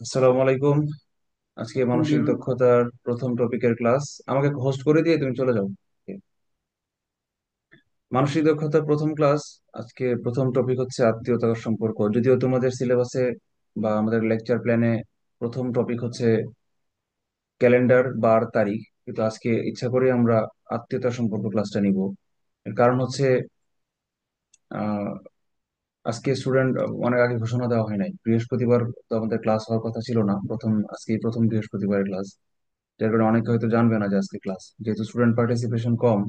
আসসালামু আলাইকুম। আজকে মানসিক হুম। দক্ষতার প্রথম টপিকের ক্লাস। আমাকে হোস্ট করে দিয়ে তুমি চলে যাও। মানসিক দক্ষতার প্রথম ক্লাস। আজকে প্রথম টপিক হচ্ছে আত্মীয়তার সম্পর্ক। যদিও তোমাদের সিলেবাসে বা আমাদের লেকচার প্ল্যানে প্রথম টপিক হচ্ছে ক্যালেন্ডার, বার, তারিখ, কিন্তু আজকে ইচ্ছা করে আমরা আত্মীয়তার সম্পর্ক ক্লাসটা নিব। এর কারণ হচ্ছে আহ আজকে স্টুডেন্ট অনেক আগে ঘোষণা দেওয়া হয় নাই। বৃহস্পতিবার তো আমাদের ক্লাস হওয়ার কথা ছিল না, আজকে প্রথম বৃহস্পতিবারের ক্লাস। যার কারণে অনেকে হয়তো জানবে না যে আজকে ক্লাস, যেহেতু স্টুডেন্ট পার্টিসিপেশন কম।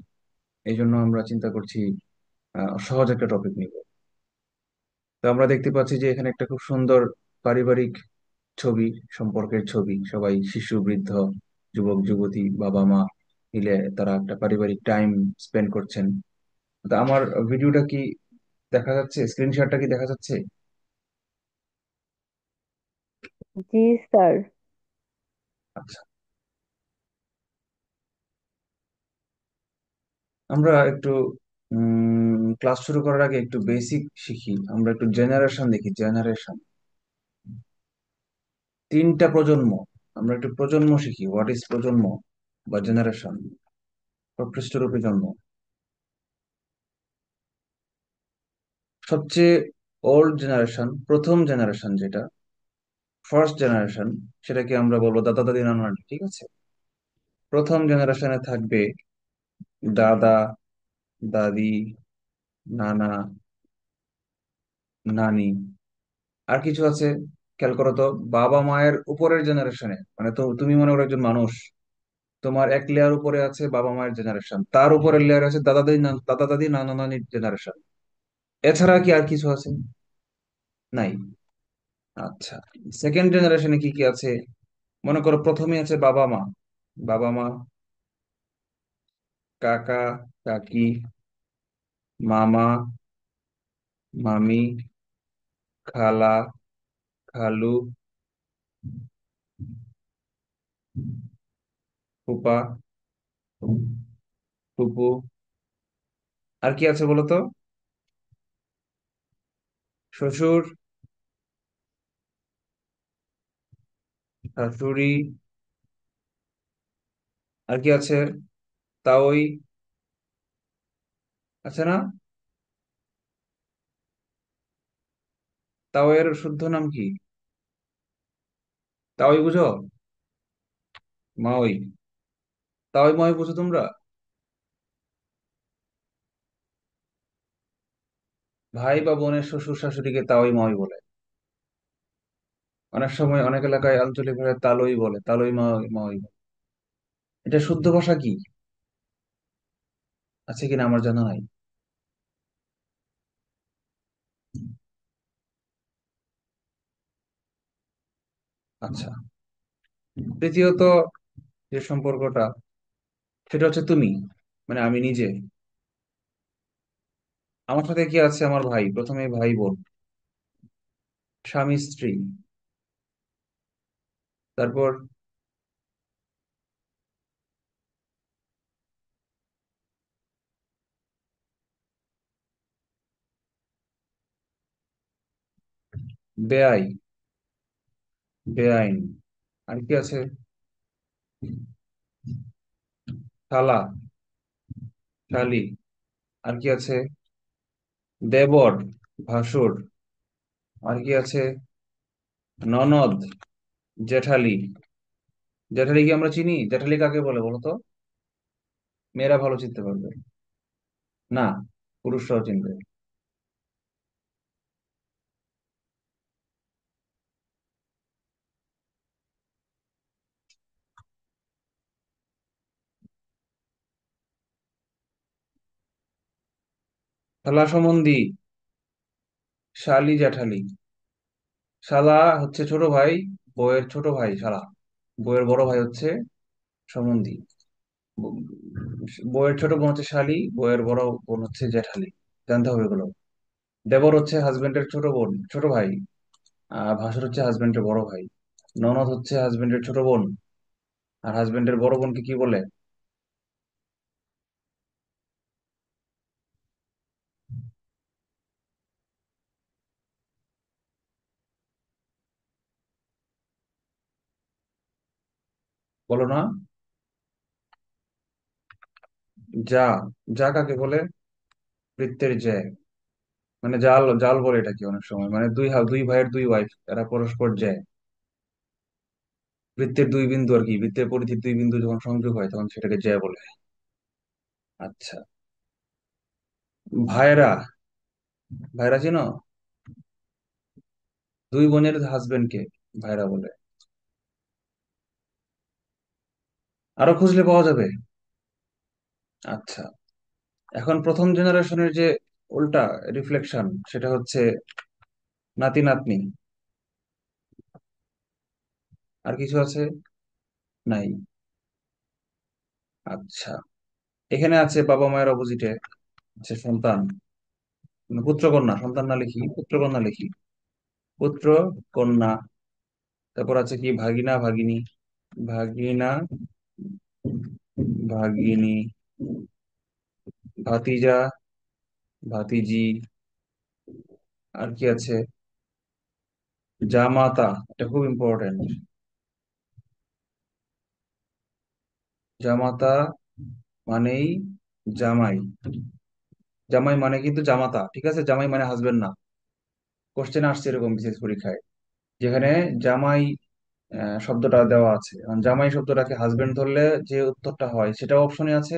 এই জন্য আমরা চিন্তা করছি সহজ একটা টপিক নিব। তো আমরা দেখতে পাচ্ছি যে এখানে একটা খুব সুন্দর পারিবারিক ছবি, সম্পর্কের ছবি। সবাই শিশু, বৃদ্ধ, যুবক, যুবতী, বাবা মা মিলে তারা একটা পারিবারিক টাইম স্পেন্ড করছেন। তো আমার ভিডিওটা কি দেখা যাচ্ছে? স্ক্রিনশটটা কি দেখা যাচ্ছে? জি স্যার। আচ্ছা, আমরা একটু ক্লাস শুরু করার আগে একটু বেসিক শিখি। আমরা একটু জেনারেশন দেখি, জেনারেশন। তিনটা প্রজন্ম। আমরা একটু প্রজন্ম শিখি। হোয়াট ইজ প্রজন্ম বা জেনারেশন? পৃষ্ঠরূপে জন্ম। সবচেয়ে ওল্ড জেনারেশন, প্রথম জেনারেশন যেটা, ফার্স্ট জেনারেশন, সেটাকে আমরা বলবো দাদা দাদি নানা নানি। ঠিক আছে? প্রথম জেনারেশনে থাকবে দাদা, দাদি, নানা, নানি। আর কিছু আছে, খেয়াল করো তো। বাবা মায়ের উপরের জেনারেশনে, মানে তো তুমি মনে করো একজন মানুষ, তোমার এক লেয়ার উপরে আছে বাবা মায়ের জেনারেশন, তার উপরের লেয়ার আছে দাদা দাদি, দাদা দাদি, নানা নানির জেনারেশন। এছাড়া কি আর কিছু আছে? নাই। আচ্ছা, সেকেন্ড জেনারেশনে কি কি আছে? মনে করো প্রথমে আছে বাবা মা। বাবা মা, কাকা, কাকি, মামা, মামি, খালা, খালু, ফুপা, ফুপু। আর কি আছে বলো তো? শ্বশুর, শাশুড়ি। আর কি আছে? তাওই। আছে না? তাওয়ের শুদ্ধ নাম কি? তাওই বুঝো? মাওই। তাওই মাওই বুঝো তোমরা? ভাই বা বোনের শ্বশুর শাশুড়িকে তাওই মাওই বলে। অনেক সময় অনেক এলাকায় আঞ্চলিক ভাষায় তালই বলে, তালই মাওই মাওই বলে। এটা শুদ্ধ ভাষা কি আছে কিনা আমার জানা নাই। আচ্ছা, তৃতীয়ত যে সম্পর্কটা, সেটা হচ্ছে তুমি, মানে আমি নিজে। আমার সাথে কি আছে? আমার ভাই, প্রথমে ভাই বোন, স্বামী স্ত্রী, তারপর বেয়াই, বেআইন। আর কি আছে? শালা, শালি। আর কি আছে? দেবর, ভাসুর। আর কি আছে? ননদ, জেঠালি। জেঠালি কি আমরা চিনি? জেঠালি কাকে বলে বলো তো? মেয়েরা ভালো চিনতে পারবে। না, পুরুষরাও চিনবে। শালা সম্বন্ধী, শালি, জেঠালি। শালা হচ্ছে ছোট ভাই, বউয়ের ছোট ভাই শালা। বউয়ের বড় ভাই হচ্ছে সম্বন্ধী। ব- বউয়ের ছোট বোন হচ্ছে শালি, বউয়ের বড় বোন হচ্ছে জেঠালি। জানতে হবে এগুলো। দেবর হচ্ছে হাজবেন্ডের ছোট বোন, ছোট ভাই। ভাসুর হচ্ছে হাজবেন্ডের বড় ভাই। ননদ হচ্ছে হাজবেন্ডের ছোট বোন। আর হাজবেন্ডের বড় বোনকে কি বলে? বলো না। যা। যা কাকে বলে? বৃত্তের জ্যা। মানে জাল জাল বলে এটাকে অনেক সময়, মানে দুই ভাইয়ের দুই ওয়াইফ, এরা পরস্পর জ্যা। বৃত্তের দুই বিন্দু আর কি, বৃত্তের পরিধির দুই বিন্দু যখন সংযোগ হয় তখন সেটাকে জ্যা বলে। আচ্ছা। ভাইরা। ভাইরা চিনো? দুই বোনের হাজবেন্ড কে ভাইরা বলে। আরো খুঁজলে পাওয়া যাবে। আচ্ছা। এখন প্রথম জেনারেশনের যে উল্টা রিফ্লেকশন, সেটা হচ্ছে নাতি নাতনি। আর কিছু আছে? নাই। আচ্ছা। এখানে আছে বাবা মায়ের অপোজিটে আছে সন্তান, মানে পুত্র কন্যা। সন্তান না লিখি, পুত্র কন্যা লিখি। পুত্র কন্যা। তারপর আছে কি ভাগিনা ভাগিনী। ভাগিনা ভাগিনী। ভাতিজা ভাতিজি। আর কি আছে? জামাতা। এটা খুব ইম্পর্টেন্ট। জামাতা মানেই জামাই। জামাই মানে কিন্তু জামাতা, ঠিক আছে? জামাই মানে হাজবেন্ড না। কোশ্চেন আসছে এরকম বিশেষ পরীক্ষায়, যেখানে জামাই শব্দটা দেওয়া আছে। কারণ জামাই শব্দটাকে হাজবেন্ড ধরলে যে উত্তরটা হয় সেটাও অপশনে আছে।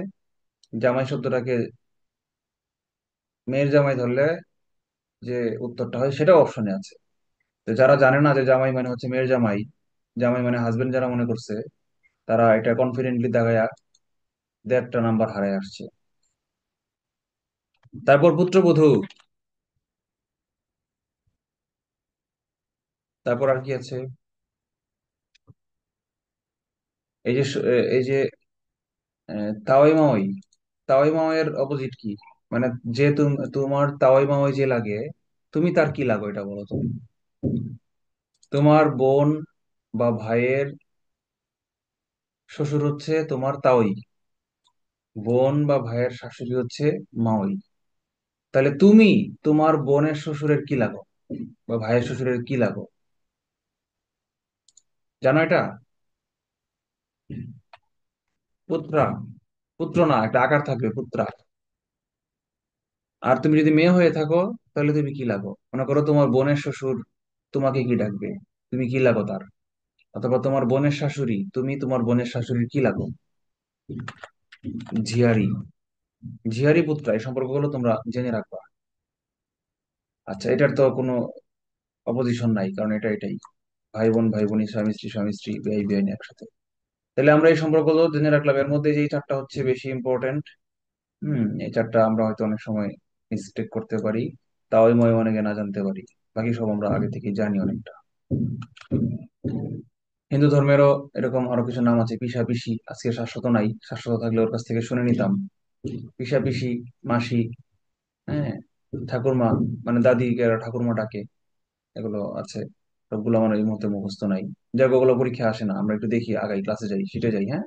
জামাই শব্দটাকে মেয়ের জামাই ধরলে যে উত্তরটা হয় সেটাও অপশনে আছে। তো যারা জানে না যে জামাই মানে হচ্ছে মেয়ের জামাই, জামাই মানে হাজবেন্ড, যারা মনে করছে, তারা এটা কনফিডেন্টলি দাগায়া 1.5টা নাম্বার হারায় আসছে। তারপর পুত্রবধূ। তারপর আর কি আছে? এই যে এই যে তাওয়াই মাওয়াই। তাওয়াই মাওয়াইয়ের অপোজিট কি? মানে যে তোমার তাওয়াই মাওয়াই যে লাগে, তুমি তার কি লাগো এটা বলো তো। তোমার বোন বা ভাইয়ের শ্বশুর হচ্ছে তোমার তাওই। বোন বা ভাইয়ের শাশুড়ি হচ্ছে মাওই। তাহলে তুমি তোমার বোনের শ্বশুরের কি লাগো, বা ভাইয়ের শ্বশুরের কি লাগো? জানো এটা? পুত্রা। পুত্র না, একটা আকার থাকবে পুত্রা। আর তুমি যদি মেয়ে হয়ে থাকো, তাহলে তুমি কি লাগো? মনে করো তোমার বোনের শ্বশুর তোমাকে কি ডাকবে, তুমি কি লাগো তার? অথবা তোমার বোনের শাশুড়ি, তুমি তোমার বোনের শাশুড়ির কি লাগো? ঝিয়ারি। ঝিয়ারি পুত্রা, এই সম্পর্কগুলো তোমরা জেনে রাখবা। আচ্ছা, এটার তো কোনো অপোজিশন নাই, কারণ এটা এটাই। ভাই বোন ভাই বোনই, স্বামী স্ত্রী স্বামী স্ত্রী, বেআই বেআইন একসাথে। তাহলে আমরা এই সম্পর্কগুলো জেনে রাখলাম। এর মধ্যে যে এই চারটা হচ্ছে বেশি ইম্পর্টেন্ট। এই চারটা আমরা হয়তো অনেক সময় মিস্টেক করতে পারি, তাও ময় অনেকে না জানতে পারি। বাকি সব আমরা আগে থেকে জানি অনেকটা। হিন্দু ধর্মেরও এরকম আরো কিছু নাম আছে। পিসা পিসি, আজকে শাশ্বত নাই, শাশ্বত থাকলে ওর কাছ থেকে শুনে নিতাম। পিসা পিসি, মাসি, হ্যাঁ, ঠাকুরমা, মানে দাদিকে আর ঠাকুরমা ডাকে, এগুলো আছে। সবগুলো আমার এই মুহূর্তে মুখস্থ নাই। যাক, ওগুলো পরীক্ষা আসে না, আমরা একটু দেখি, আগাই ক্লাসে যাই, শিটে যাই, হ্যাঁ।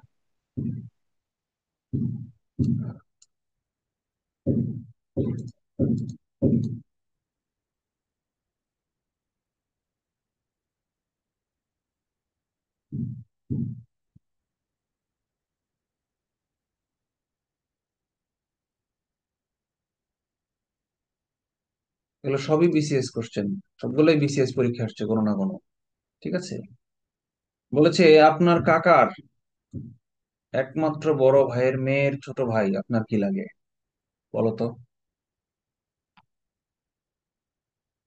এগুলো সবই বিসিএস কোশ্চেন। সবগুলোই বিসিএস পরীক্ষা আসছে কোনো না কোনো। ঠিক আছে। বলেছে আপনার কাকার একমাত্র বড় ভাইয়ের মেয়ের ছোট ভাই আপনার কি লাগে, বলো তো।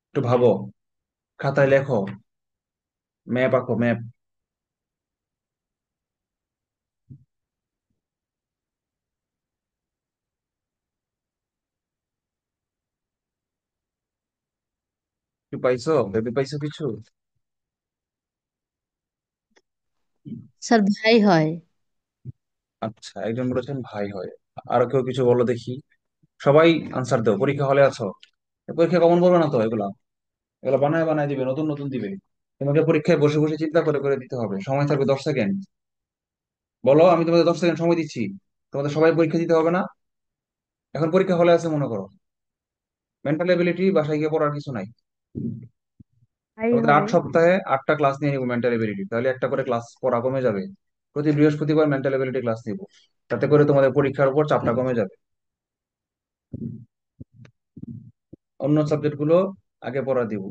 একটু ভাবো, খাতায় লেখো, ম্যাপ আঁকো, ম্যাপ। কি পাইছো, ভেবে পাইছো কিছু? স্যার ভাই হয়। আচ্ছা, একজন বলেছেন ভাই হয়। আর কেউ কিছু বলো দেখি। সবাই আনসার দাও, পরীক্ষা হলে আছো। পরীক্ষা কমন বলবে না তো এগুলা। এগুলো বানায় বানায় দিবে, নতুন নতুন দিবে। তোমাকে পরীক্ষায় বসে বসে চিন্তা করে করে দিতে হবে। সময় থাকবে 10 সেকেন্ড। বলো, আমি তোমাদের 10 সেকেন্ড সময় দিচ্ছি। তোমাদের সবাই পরীক্ষা দিতে হবে না? এখন পরীক্ষা হলে আছে মনে করো। মেন্টাল এবিলিটি বাসায় গিয়ে পড়ার কিছু নাই। ভাই তোমাদের হয়। 8 সপ্তাহে 8টা ক্লাস নিয়ে নিবো মেন্টাল এবিলিটি, তাহলে একটা করে ক্লাস পড়া কমে যাবে। প্রতি বৃহস্পতিবার মেন্টাল এবিলিটি ক্লাস নিব, তাতে করে তোমাদের পরীক্ষার উপর চাপটা কমে যাবে। অন্য সাবজেক্ট গুলো আগে পড়া দিব,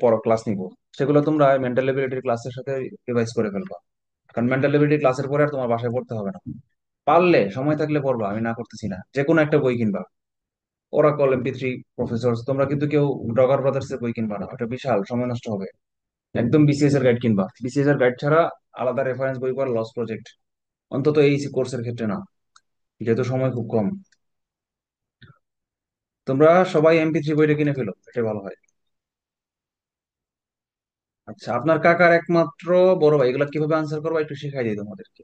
পড়া ক্লাস নিব, সেগুলো তোমরা মেন্টাল এবিলিটির ক্লাসের সাথে রিভাইজ করে ফেলবা। কারণ মেন্টাল এবিলিটি ক্লাসের পরে আর তোমার বাসায় পড়তে হবে না। পারলে সময় থাকলে পড়বা, আমি না করতেছি না, যে কোনো একটা বই কিনবা। ওরাকল, MP3, প্রফেসর, তোমরা কিন্তু কেউ ডগার ব্রাদার্স এর বই কিনবা না, ওটা বিশাল সময় নষ্ট হবে। একদম BCS এর গাইড কিনবা, BCS এর গাইড ছাড়া আলাদা রেফারেন্স বই পড়া লস প্রজেক্ট, অন্তত এই কোর্সের ক্ষেত্রে না, যেহেতু সময় খুব কম। তোমরা সবাই MP3 বইটা কিনে ফেলো, এটা ভালো হয়। আচ্ছা, আপনার কাকার একমাত্র বড় ভাই, এগুলা কিভাবে আনসার করবা একটু শিখাই দিই তোমাদেরকে।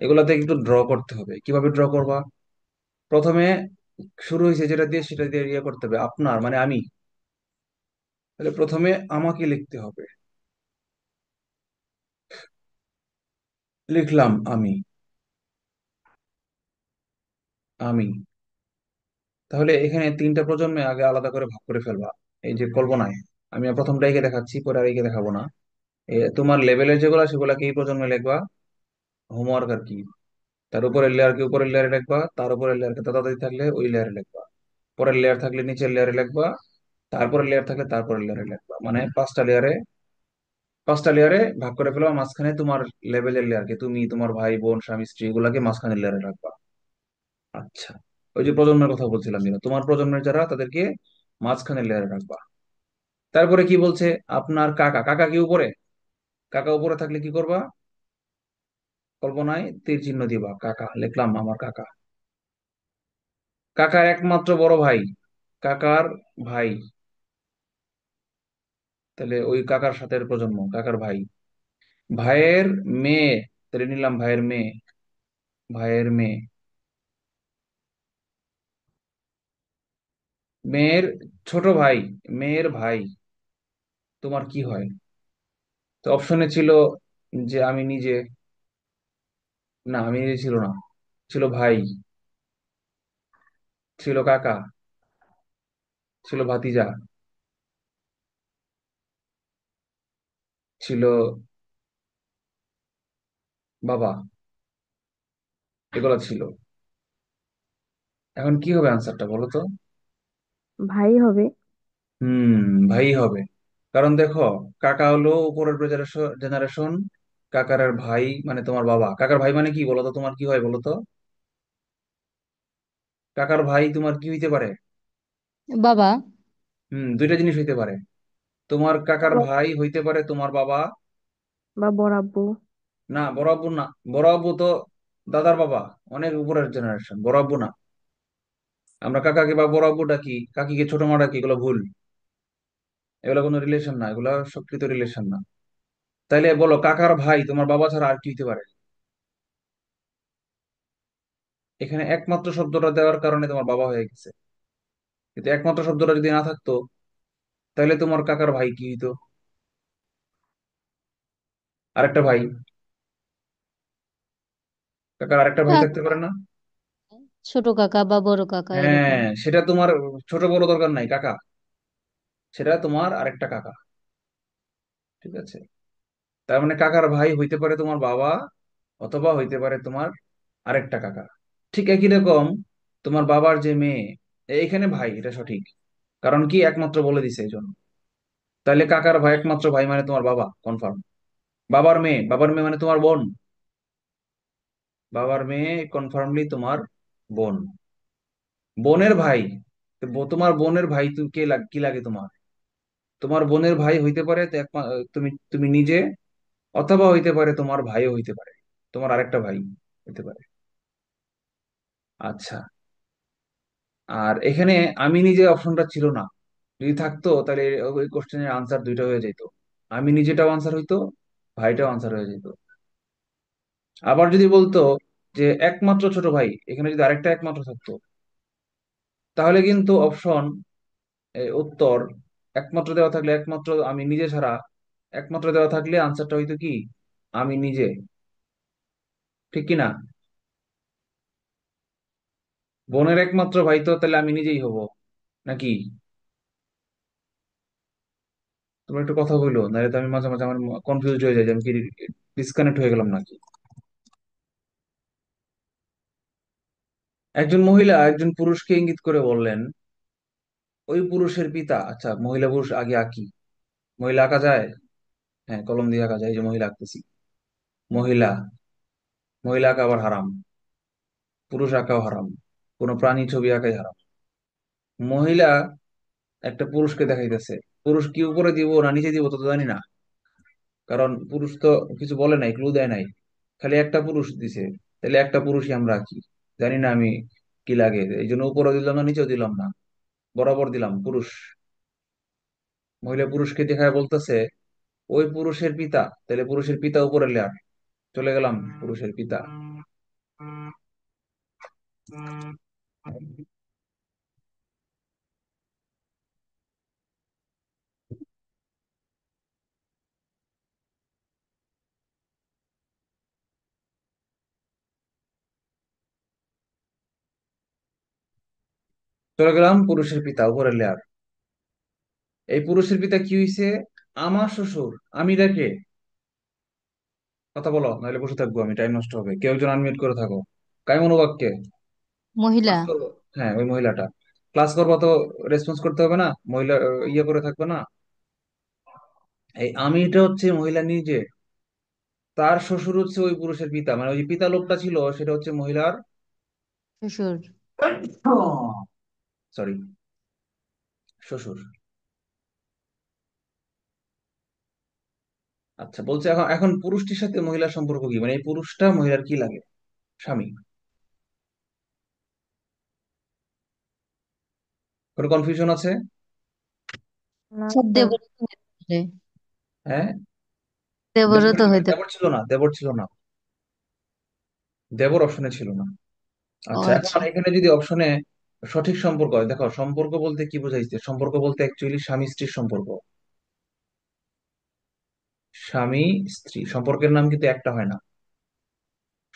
এগুলাতে একটু ড্র করতে হবে, কিভাবে ড্র করবা। প্রথমে শুরু হয়েছে যেটা দিয়ে সেটা দিয়ে ইয়ে করতে হবে, আপনার মানে আমি। তাহলে প্রথমে আমাকে লিখতে হবে। লিখলাম আমি। আমি তাহলে এখানে তিনটা প্রজন্মে আগে আলাদা করে ভাগ করে ফেলবা। এই যে কল্পনায় আমি প্রথমটা এঁকে দেখাচ্ছি, পরে আর এঁকে দেখাবো না। তোমার লেভেলের যেগুলো সেগুলোকে এই প্রজন্মে লিখবা, হোমওয়ার্ক আর কি। তার উপরের লেয়ারকে উপরের লেয়ারে লিখবা, তার উপরের লেয়ারকে দাদা থাকলে ওই লেয়ারে লিখবা, পরের লেয়ার থাকলে নিচের লেয়ারে লিখবা, তারপরের লেয়ার থাকলে তারপরের লেয়ারে লিখবা, মানে পাঁচটা লেয়ারে ভাগ করে ফেলবা। মাঝখানে তোমার লেভেলের লেয়ারকে, তুমি তোমার ভাই বোন স্বামী স্ত্রী এগুলাকে মাঝখানে লেয়ারে রাখবা। আচ্ছা, ওই যে প্রজন্মের কথা বলছিলাম, যেটা তোমার প্রজন্মের যারা তাদেরকে মাঝখানে লেয়ারে রাখবা। তারপরে কি বলছে, আপনার কাকা, কাকা কি উপরে? কাকা উপরে থাকলে কি করবা? কল্পনায় তীর চিহ্ন দিবা, কাকা লিখলাম, আমার কাকা। কাকার একমাত্র বড় ভাই, কাকার ভাই, তাহলে ওই কাকার সাথে প্রজন্ম, কাকার ভাই। ভাইয়ের মেয়ে, তাহলে নিলাম ভাইয়ের মেয়ে, ভাইয়ের মেয়ে। মেয়ের ছোট ভাই, মেয়ের ভাই, তোমার কি হয়? তো অপশনে ছিল যে আমি নিজে, না আমি নিজে ছিল না, ছিল ভাই, ছিল কাকা, ছিল ভাতিজা, ছিল বাবা, এগুলো ছিল। এখন কি হবে আনসারটা বলো তো? ভাই হবে। হুম, ভাই হবে। কারণ দেখো, কাকা হলো উপরের জেনারেশন, কাকার আর ভাই মানে তোমার বাবা। কাকার ভাই মানে কি বলো তো, তোমার কি হয় বলো তো? কাকার ভাই তোমার কি হইতে পারে? বাবা দুইটা জিনিস হইতে পারে। তোমার কাকার বড় ভাই হইতে পারে তোমার বাবা। বা বড় আব্বু। না, বড় আব্বু না। বড় আব্বু তো দাদার বাবা, অনেক উপরের জেনারেশন, বড় আব্বু না। আমরা কাকাকে বা বড় আব্বু ডাকি, কাকিকে ছোট মা ডাকি, এগুলো ভুল। এগুলো কোনো রিলেশন না, এগুলো স্বীকৃত রিলেশন না। তাইলে বলো, কাকার ভাই তোমার বাবা ছাড়া আর কি হইতে পারে? এখানে একমাত্র শব্দটা দেওয়ার কারণে তোমার বাবা হয়ে গেছে, কিন্তু একমাত্র শব্দটা যদি না থাকতো তাহলে তোমার কাকার ভাই কি হইতো? আরেকটা ভাই, কাকার আরেকটা ভাই থাকতে কাকা, পারে না? ছোট কাকা বা বড় কাকা এরকম। হ্যাঁ, সেটা তোমার ছোট বড় দরকার নাই, কাকা, সেটা তোমার আরেকটা কাকা। ঠিক আছে? তার মানে কাকার ভাই হইতে পারে তোমার বাবা, অথবা হইতে পারে তোমার আরেকটা কাকা। ঠিক একই রকম তোমার বাবার যে মেয়ে, এইখানে ভাই, এটা সঠিক। কারণ কি, একমাত্র বলে দিছে এই জন্য। তাহলে কাকার ভাই একমাত্র ভাই মানে তোমার বাবা, কনফার্ম। বাবার মেয়ে, বাবার মেয়ে মানে তোমার বোন, বাবার মেয়ে কনফার্মলি তোমার বোন। বোনের ভাই, তো তোমার বোনের ভাই তুমি কি লাগে তোমার? তোমার বোনের ভাই হইতে পারে তো তুমি তুমি নিজে, অথবা হইতে পারে তোমার ভাইও হইতে পারে, তোমার আরেকটা ভাই হইতে পারে। আচ্ছা, আর এখানে আমি নিজে অপশনটা ছিল না। যদি থাকতো তাহলে ওই কোশ্চেনের আনসার দুইটা হয়ে যেত। আমি নিজেটাও আনসার হইতো, ভাইটাও আনসার হয়ে যেত। আবার যদি বলতো যে একমাত্র ছোট ভাই, এখানে যদি আরেকটা একমাত্র থাকতো, তাহলে কিন্তু অপশন, উত্তর, একমাত্র দেওয়া থাকলে একমাত্র আমি নিজে ছাড়া, একমাত্র দেওয়া থাকলে আনসারটা হইতো কি, আমি নিজে। ঠিক কি না? বোনের একমাত্র ভাই তো তাহলে আমি নিজেই হব, নাকি? তোমরা একটু কথা বললো, নাহলে তো আমি মাঝে মাঝে আমার কনফিউজ হয়ে যাই যে আমি কি ডিসকানেক্ট হয়ে গেলাম নাকি। একজন মহিলা একজন পুরুষকে ইঙ্গিত করে বললেন, ওই পুরুষের পিতা। আচ্ছা, মহিলা পুরুষ আগে আঁকি। মহিলা আঁকা যায়? হ্যাঁ, কলম দিয়ে আঁকা যায়, এই যে মহিলা আঁকতেছি। মহিলা। মহিলা আঁকা আবার হারাম। পুরুষ আঁকাও হারাম। কোনো প্রাণী ছবি আঁকাই হারাম। মহিলা একটা পুরুষকে দেখাইতেছে। পুরুষ কি উপরে দিব না নিচে দিব তো তো জানি না, কারণ পুরুষ তো কিছু বলে নাই, ক্লু দেয় নাই। খালি একটা পুরুষ দিছে। তাহলে একটা পুরুষই আমরা আঁকি। জানি না আমি কি লাগে, এই জন্য উপরে দিলাম না নিচেও দিলাম না, বরাবর দিলাম পুরুষ। মহিলা পুরুষকে দেখায় বলতেছে, ওই পুরুষের পিতা। তাহলে পুরুষের পিতা উপরের লেয়ার। চলে গেলাম পুরুষের পিতা। চলে গেলাম পুরুষের পিতা উপরের লেয়ার। এই পুরুষের পিতা কি হইছে? আমার শ্বশুর। আমি ডাকে। কথা বলো, নাহলে বসে থাকবো আমি, টাইম নষ্ট হবে। কেউ একজন আনমিউট করে থাকো। কাইমন বাক্যে মহিলা। ক্লাস করবো। হ্যাঁ, ওই মহিলাটা। ক্লাস করবো তো, রেসপন্স করতে হবে না? মহিলা ইয়ে করে থাকবে না? এই আমিটা হচ্ছে মহিলা নিজে। তার শ্বশুর হচ্ছে ওই পুরুষের পিতা, মানে ওই যে পিতা লোকটা ছিল সেটা হচ্ছে মহিলার শ্বশুর। সরি, শ্বশুর। আচ্ছা, বলছে এখন এখন পুরুষটির সাথে মহিলার সম্পর্ক কি, মানে এই পুরুষটা মহিলার কি লাগে? স্বামী। কোনো কনফিউশন আছে? না স্যার, দেবর তো হইতে পারে। হ্যাঁ। দেবরও দেবর তো কি মানে হইতে দেবর পারে। ছিল না? দেবর ছিল না। দেবর অপশনে ছিল না। ও আচ্ছা, এখন আচ্ছা। এখানে যদি অপশনে সঠিক সম্পর্ক হয়, দেখো সম্পর্ক বলতে কি বোঝাইছে? সম্পর্ক বলতে অ্যাকচুয়ালি স্বামী স্ত্রীর সম্পর্ক। স্বামী স্ত্রী সম্পর্কের নাম কিন্তু একটা হয় না।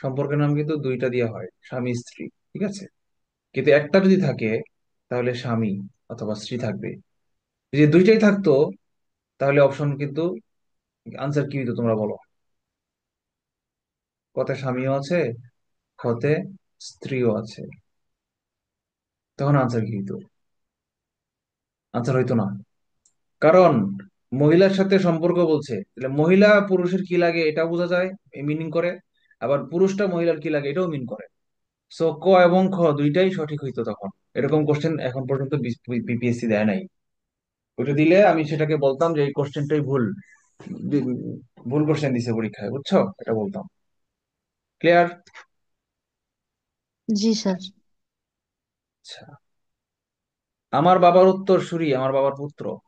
সম্পর্কের নাম কিন্তু দুইটা দিয়ে হয়, স্বামী স্ত্রী। ঠিক আছে? কিন্তু একটা যদি থাকে, তাহলে স্বামী অথবা স্ত্রী থাকবে। যদি দুইটাই থাকতো, তাহলে অপশন কিন্তু আনসার কি হইতো তোমরা বলো? কতে স্বামীও আছে, কতে স্ত্রীও আছে। তখন আনসার কি হইতো? আনসার হইতো না। কারণ মহিলার সাথে সম্পর্ক বলছে, তাহলে মহিলা পুরুষের কি লাগে এটা বোঝা যায়, মিনিং করে। আবার পুরুষটা মহিলার কি লাগে এটাও মিন করে। সো ক এবং খ দুইটাই সঠিক হইতো তখন। এরকম কোশ্চেন এখন পর্যন্ত বিপিএসসি দেয় নাই। ওটা দিলে আমি সেটাকে বলতাম যে এই কোশ্চেনটাই ভুল। দি- ভুল কোশ্চেন দিছে পরীক্ষায়, বুঝছো? এটা বলতাম। ক্লিয়ার? জি স্যার। আচ্ছা। আমার বাবার উত্তরসূরি, আমার বাবার পুত্র।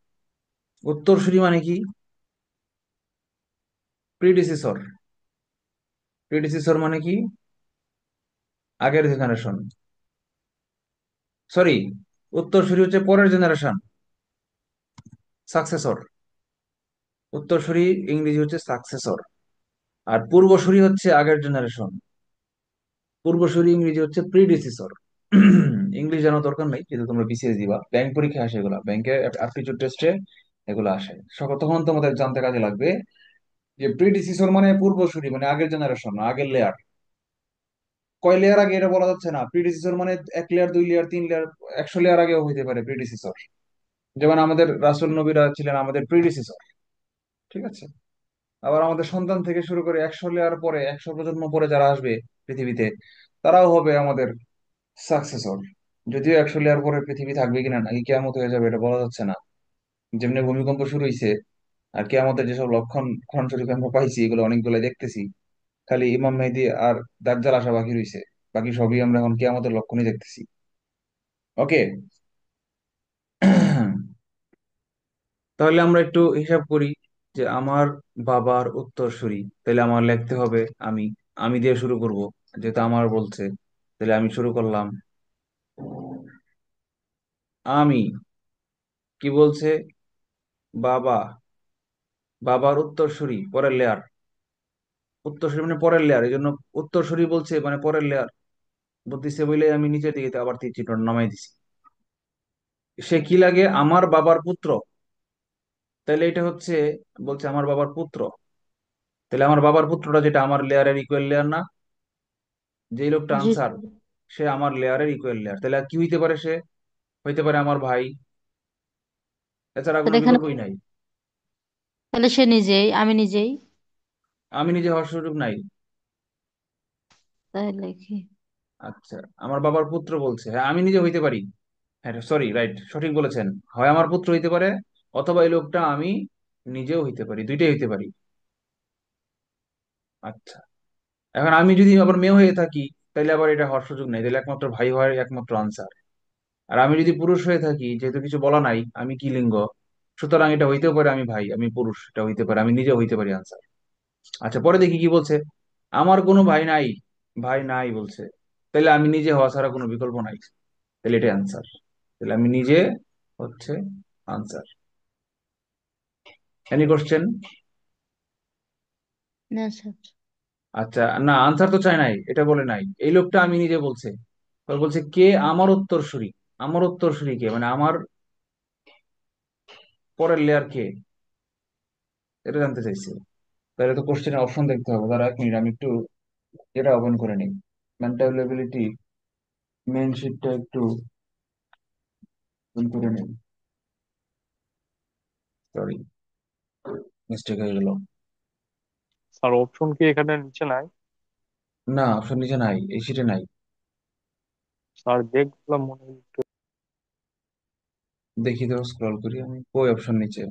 উত্তরসূরি মানে কি? প্রিডিসেসর। প্রিডিসেসর মানে কি? আগের জেনারেশন। সরি, উত্তরসূরি হচ্ছে পরের জেনারেশন, সাকসেসর। উত্তরসূরি ইংরেজি হচ্ছে সাকসেসর। আর পূর্বসূরি হচ্ছে আগের জেনারেশন। পূর্বসূরি ইংরেজি হচ্ছে প্রিডিসেসর। ইংলিশ জানার দরকার নেই, কিন্তু তোমরা বিসিএস দিবা, ব্যাংক পরীক্ষায় আসে এগুলা, ব্যাংকে অ্যাপটিটিউড টেস্টে এগুলো আসে। তখন তোমাদের জানতে কাজে লাগবে যে প্রিডিসেসর মানে পূর্বসূরি, মানে আগের জেনারেশন, আগের লেয়ার। কয় লেয়ার আগে এটা বলা যাচ্ছে না। প্রিডিসেসর মানে এক লেয়ার, দুই লেয়ার, তিন লেয়ার, 100 লেয়ার আগেও হইতে পারে প্রিডিসেসর। যেমন আমাদের রাসূল নবীরা ছিলেন আমাদের প্রিডিসেসর। ঠিক আছে? আবার আমাদের সন্তান থেকে শুরু করে 100 লেয়ার পরে, 100 প্রজন্ম পরে যারা আসবে পৃথিবীতে, তারাও হবে আমাদের সাকসেসর। যদিও 100 লেয়ার পরে পৃথিবী থাকবে কিনা নাকি কেয়ামত হয়ে যাবে এটা বলা যাচ্ছে না। যেমনি ভূমিকম্প শুরু হয়েছে, আর কেয়ামতের যেসব লক্ষণ কোরআন শরীফে আমরা পাইছি, এগুলো অনেকগুলো দেখতেছি। খালি ইমাম মেহেদী আর দাজ্জাল আসা বাকি রয়েছে। বাকি সবই আমরা এখন কেয়ামতের লক্ষণই দেখতেছি। ওকে। তাহলে আমরা একটু হিসাব করি যে আমার বাবার উত্তরসূরি, তাহলে আমার লিখতে হবে আমি। আমি দিয়ে শুরু করব, যেটা আমার বলছে। তাহলে আমি শুরু করলাম। আমি। কি বলছে? বাবা। বাবার উত্তরসূরি পরের লেয়ার। উত্তরসূরি মানে পরের লেয়ার, এই জন্য উত্তরসূরি বলছে মানে পরের লেয়ার বলতেছে বলে আমি নিচের দিকে আবার তীর চিহ্ন নামাই দিছি। সে কি লাগে? আমার বাবার পুত্র। তাহলে এটা হচ্ছে, বলছে আমার বাবার পুত্র। তাহলে আমার বাবার পুত্রটা যেটা আমার লেয়ারের ইকুয়াল লেয়ার না? যেই লোকটা জি আনসার, স্যার। সে আমার লেয়ারের ইকুয়াল লেয়ার, তাহলে আর কি হইতে পারে? সে হইতে পারে আমার ভাই, এছাড়া কোনো তাহলে এখানে বিকল্পই নাই। তাহলে সে নিজেই, আমি নিজেই। আমি নিজে হওয়ার সুযোগ নাই। তাহলে কি? আচ্ছা, আমার বাবার পুত্র বলছে, হ্যাঁ আমি নিজে হইতে পারি। হ্যাঁ সরি, রাইট, সঠিক বলেছেন। হয় আমার পুত্র হইতে পারে, অথবা এই লোকটা আমি নিজেও হইতে পারি, দুইটাই হইতে পারি। আচ্ছা, এখন আমি যদি আবার মেয়ে হয়ে থাকি, তাহলে আবার এটা হওয়ার সুযোগ নেই, তাহলে একমাত্র ভাই হওয়ার একমাত্র আনসার। আর আমি যদি পুরুষ হয়ে থাকি, যেহেতু কিছু বলা নাই আমি কি লিঙ্গ, সুতরাং এটা হইতেও পারে আমি ভাই, আমি পুরুষ, এটা হইতে পারে আমি নিজেও হইতে পারি, আনসার। আচ্ছা, পরে দেখি কি বলছে। আমার কোনো ভাই নাই, ভাই নাই বলছে, তাহলে আমি নিজে হওয়া ছাড়া কোনো বিকল্প নাই, তাহলে এটাই আনসার। তাহলে আমি নিজে হচ্ছে আনসার। Any question? না স্যার। আচ্ছা, না আনসার তো চাই নাই, এটা বলে নাই, এই লোকটা আমি নিজে বলছে। এবার বলছে কে আমার উত্তরসূরি। আমার উত্তরসূরি কে, মানে আমার পরের লেয়ার কে, এটা জানতে চাইছে। তাহলে তো কোশ্চেনের অপশন দেখতে হবে, তার 1 মিনিট আমি একটু এটা ওপেন করে নিই। মেন্টাল এবিলিটি মেন শিটটা একটু ওপেন করে নিই। সরি, মিস্টেক হয়ে গেল। স্যার অপশন কি এখানে নিচে নাই? না, অপশন নিচে নাই, এই শিটে নাই। স্যার দেখলাম মনে হয় একটু। দেখি তো, স্ক্রল করি আমি, কই অপশন নিচে?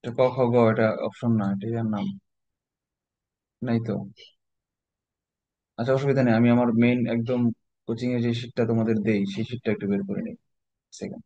এটা ক খ গ, এটা অপশন না, এটা ইয়ার নাম, নাই তো। আচ্ছা, অসুবিধা নেই, আমি আমার মেইন একদম কোচিং এর যে শিটটা তোমাদের দেই, সেই শিটটা একটু বের করে নিই। সেকেন্ড।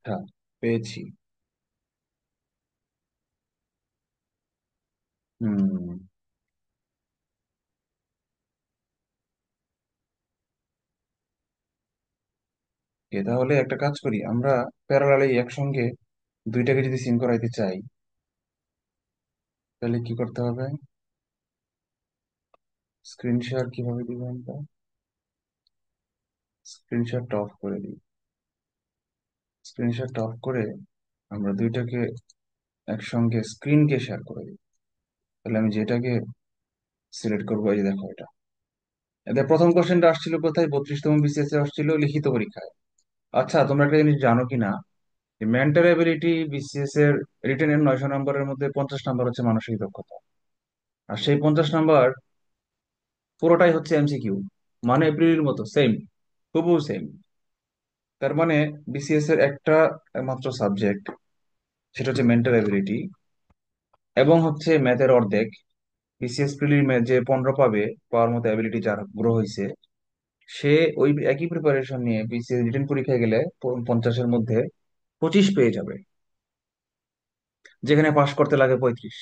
হ্যাঁ, পেয়েছি। হুম। তাহলে একটা কাজ করি আমরা, প্যারালালি একসঙ্গে দুইটাকে যদি সিন করাইতে চাই, তাহলে কি করতে হবে? স্ক্রিন শেয়ার কিভাবে দিব আমরা? স্ক্রিন শেয়ারটা অফ করে দিই। স্ক্রিন শেয়ারটা অফ করে আমরা দুইটাকে একসঙ্গে স্ক্রিনকে শেয়ার করে দিই। তাহলে আমি যেটাকে সিলেক্ট করবো, এই যে দেখো এটা। এদের প্রথম কোশ্চেনটা আসছিল কোথায়? 32তম বিসিএস এ আসছিল, লিখিত পরীক্ষায়। আচ্ছা, তোমরা একটা জিনিস জানো কি না, মেন্টাল এবিলিটি বিসিএস এর রিটেন এর 900 নম্বরের মধ্যে 50 নম্বর হচ্ছে মানসিক দক্ষতা। আর সেই 50 নম্বর পুরোটাই হচ্ছে এমসিকিউ, মানে এপ্রিলের মতো সেম, হুবহু সেম। তার মানে বিসিএস এর একটা মাত্র সাবজেক্ট, সেটা হচ্ছে মেন্টাল এবিলিটি, এবং হচ্ছে ম্যাথের অর্ধেক। বিসিএস প্রিলির ম্যাথ যে 15 পাবে, পাওয়ার মতো অ্যাবিলিটি যার গ্রো হয়েছে, সে ওই একই প্রিপারেশন নিয়ে বিসিএস রিটেন পরীক্ষায় গেলে 50-এর মধ্যে 25 পেয়ে যাবে, যেখানে পাশ করতে লাগে 35।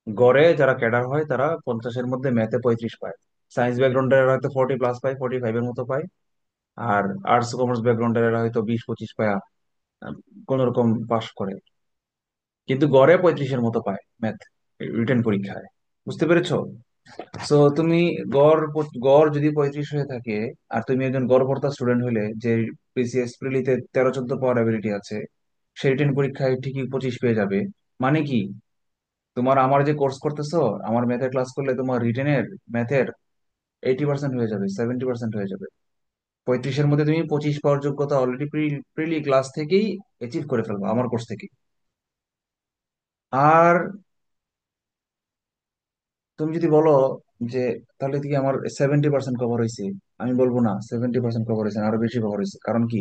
গড়ে যারা ক্যাডার হয় তারা 50-এর মধ্যে ম্যাথে 35 পায়। সায়েন্স ব্যাকগ্রাউন্ডের হয়তো 40+ পায়, 45-এর মতো পায়। আর আর্টস কমার্স ব্যাকগ্রাউন্ডের এরা হয়তো 20-25 পায়া কোন রকম পাশ করে, কিন্তু গড়ে 35-এর মতো পায় ম্যাথ রিটেন পরীক্ষায়। বুঝতে পেরেছো? সো তুমি গড় যদি 35 হয়ে থাকে, আর তুমি একজন গড়পড়তা স্টুডেন্ট হলে, যে বিসিএস প্রিলিতে 13-14 পাওয়ার অ্যাবিলিটি আছে, সে রিটেন পরীক্ষায় ঠিকই 25 পেয়ে যাবে। মানে কি, তোমার আমার যে কোর্স করতেছো, আমার ম্যাথের ক্লাস করলে তোমার রিটেনের ম্যাথের 80% হয়ে যাবে, 70% হয়ে যাবে। 35-এর মধ্যে তুমি 25 পাওয়ার যোগ্যতা অলরেডি প্রিলি ক্লাস থেকেই অ্যাচিভ করে ফেলবো আমার কোর্স থেকে। আর তুমি যদি বলো যে তাহলে কি আমার 70% কভার হয়েছে, আমি বলবো না, 70% কভার হয়েছে না, আরো বেশি কভার হয়েছে। কারণ কি?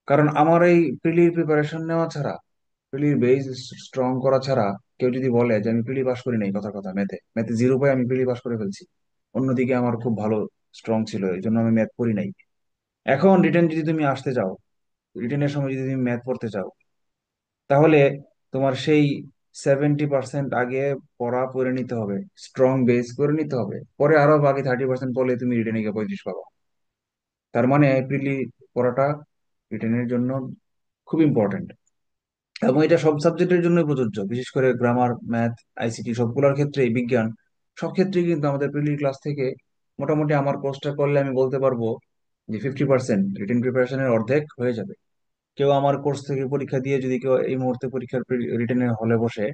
কারণ আমার এই প্রিলির প্রিপারেশন নেওয়া ছাড়া, প্রিলির বেস স্ট্রং করা ছাড়া, কেউ যদি বলে যে আমি প্রিলি পাস করি নাই, কথা কথা ম্যাথে ম্যাথে 0 পাই আমি প্রিলি পাস করে ফেলছি, অন্যদিকে আমার খুব ভালো স্ট্রং ছিল, এই জন্য আমি ম্যাথ পড়ি নাই। এখন রিটেন যদি তুমি আসতে চাও, রিটেনের সময় যদি তুমি ম্যাথ পড়তে চাও, তাহলে তোমার সেই 70% আগে পড়া পড়ে নিতে হবে, স্ট্রং বেস করে নিতে হবে, পরে আরো বাকি 30% পড়লে তুমি রিটেনে গিয়ে 35 পাবা। তার মানে এপ্রিলি পড়াটা রিটেনের জন্য খুব ইম্পর্টেন্ট। এবং এটা সব সাবজেক্টের জন্য প্রযোজ্য, বিশেষ করে গ্রামার, ম্যাথ, আইসিটি সবগুলোর ক্ষেত্রে, বিজ্ঞান, সব ক্ষেত্রেই কিন্তু আমাদের প্রিলি ক্লাস থেকে মোটামুটি আমার কোর্সটা করলে আমি বলতে পারবো যে 50% রিটেন প্রিপারেশনের অর্ধেক হয়ে যাবে। কেউ আমার কোর্স থেকে পরীক্ষা দিয়ে যদি কেউ এই মুহূর্তে পরীক্ষার রিটেনের হলে বসে,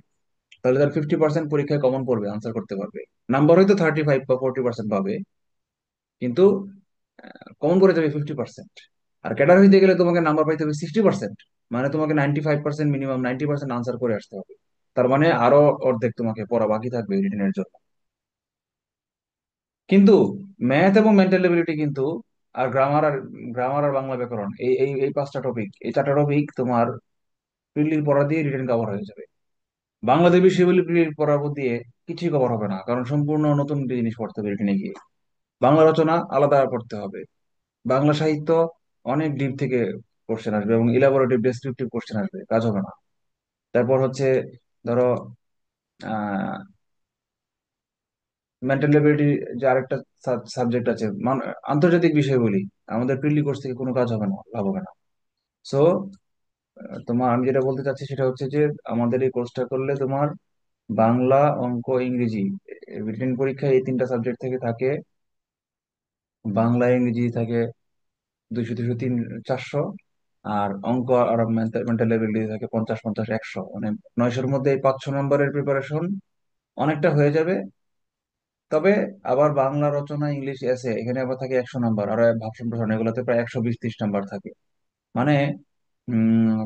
তাহলে তার 50% পরীক্ষায় কমন পড়বে, আনসার করতে পারবে। নাম্বার হয়তো 35 বা 40% পাবে, কিন্তু কমন করে যাবে 50%। আর ক্যাডার হইতে গেলে তোমাকে নাম্বার পাইতে হবে 60%, মানে তোমাকে 95%, মিনিমাম 90% আনসার করে আসতে হবে। তার মানে আরো অর্ধেক তোমাকে পড়া বাকি থাকবে রিটেনের জন্য। কিন্তু ম্যাথ এবং মেন্টাল এবিলিটি কিন্তু, আর গ্রামার আর বাংলা ব্যাকরণ, এই এই এই 5টা টপিক, এই 4টা টপিক তোমার প্রিলির পড়া দিয়ে রিটেন কভার হয়ে যাবে। বাংলাদেশ বিষয়গুলি পড়ার দিয়ে কিছুই কভার হবে না, কারণ সম্পূর্ণ নতুন একটা জিনিস পড়তে হবে রিটেনে গিয়ে। বাংলা রচনা আলাদা পড়তে হবে, বাংলা সাহিত্য অনেক ডিপ থেকে কোশ্চেন আসবে এবং ইলাবোরেটিভ ডেসক্রিপটিভ কোশ্চেন আসবে, কাজ হবে না। তারপর হচ্ছে, ধরো, আহ মেন্টাল এবিলিটি, যে আরেকটা সাবজেক্ট আছে, আন্তর্জাতিক বিষয়গুলি, আমাদের প্রিলি কোর্স থেকে কোনো কাজ হবে না, লাভ হবে না। সো তোমার, আমি যেটা বলতে চাচ্ছি সেটা হচ্ছে যে আমাদের এই কোর্সটা করলে তোমার বাংলা, অঙ্ক, ইংরেজি রিটেন পরীক্ষায় এই 3টা সাবজেক্ট থেকে থাকে, বাংলা ইংরেজি থাকে 200-200, 400, আর অঙ্ক আর মেন্টাল এবিলিটি থাকে 50-50, 100, মানে 900-র মধ্যে এই 500 নম্বরের প্রিপারেশন অনেকটা হয়ে যাবে। তবে আবার বাংলা রচনা, ইংলিশ এসে এখানে আবার থাকে 100 নম্বর, আর ভাষণ প্রশ্ন এগুলোতে প্রায় 120-130 নম্বর থাকে। মানে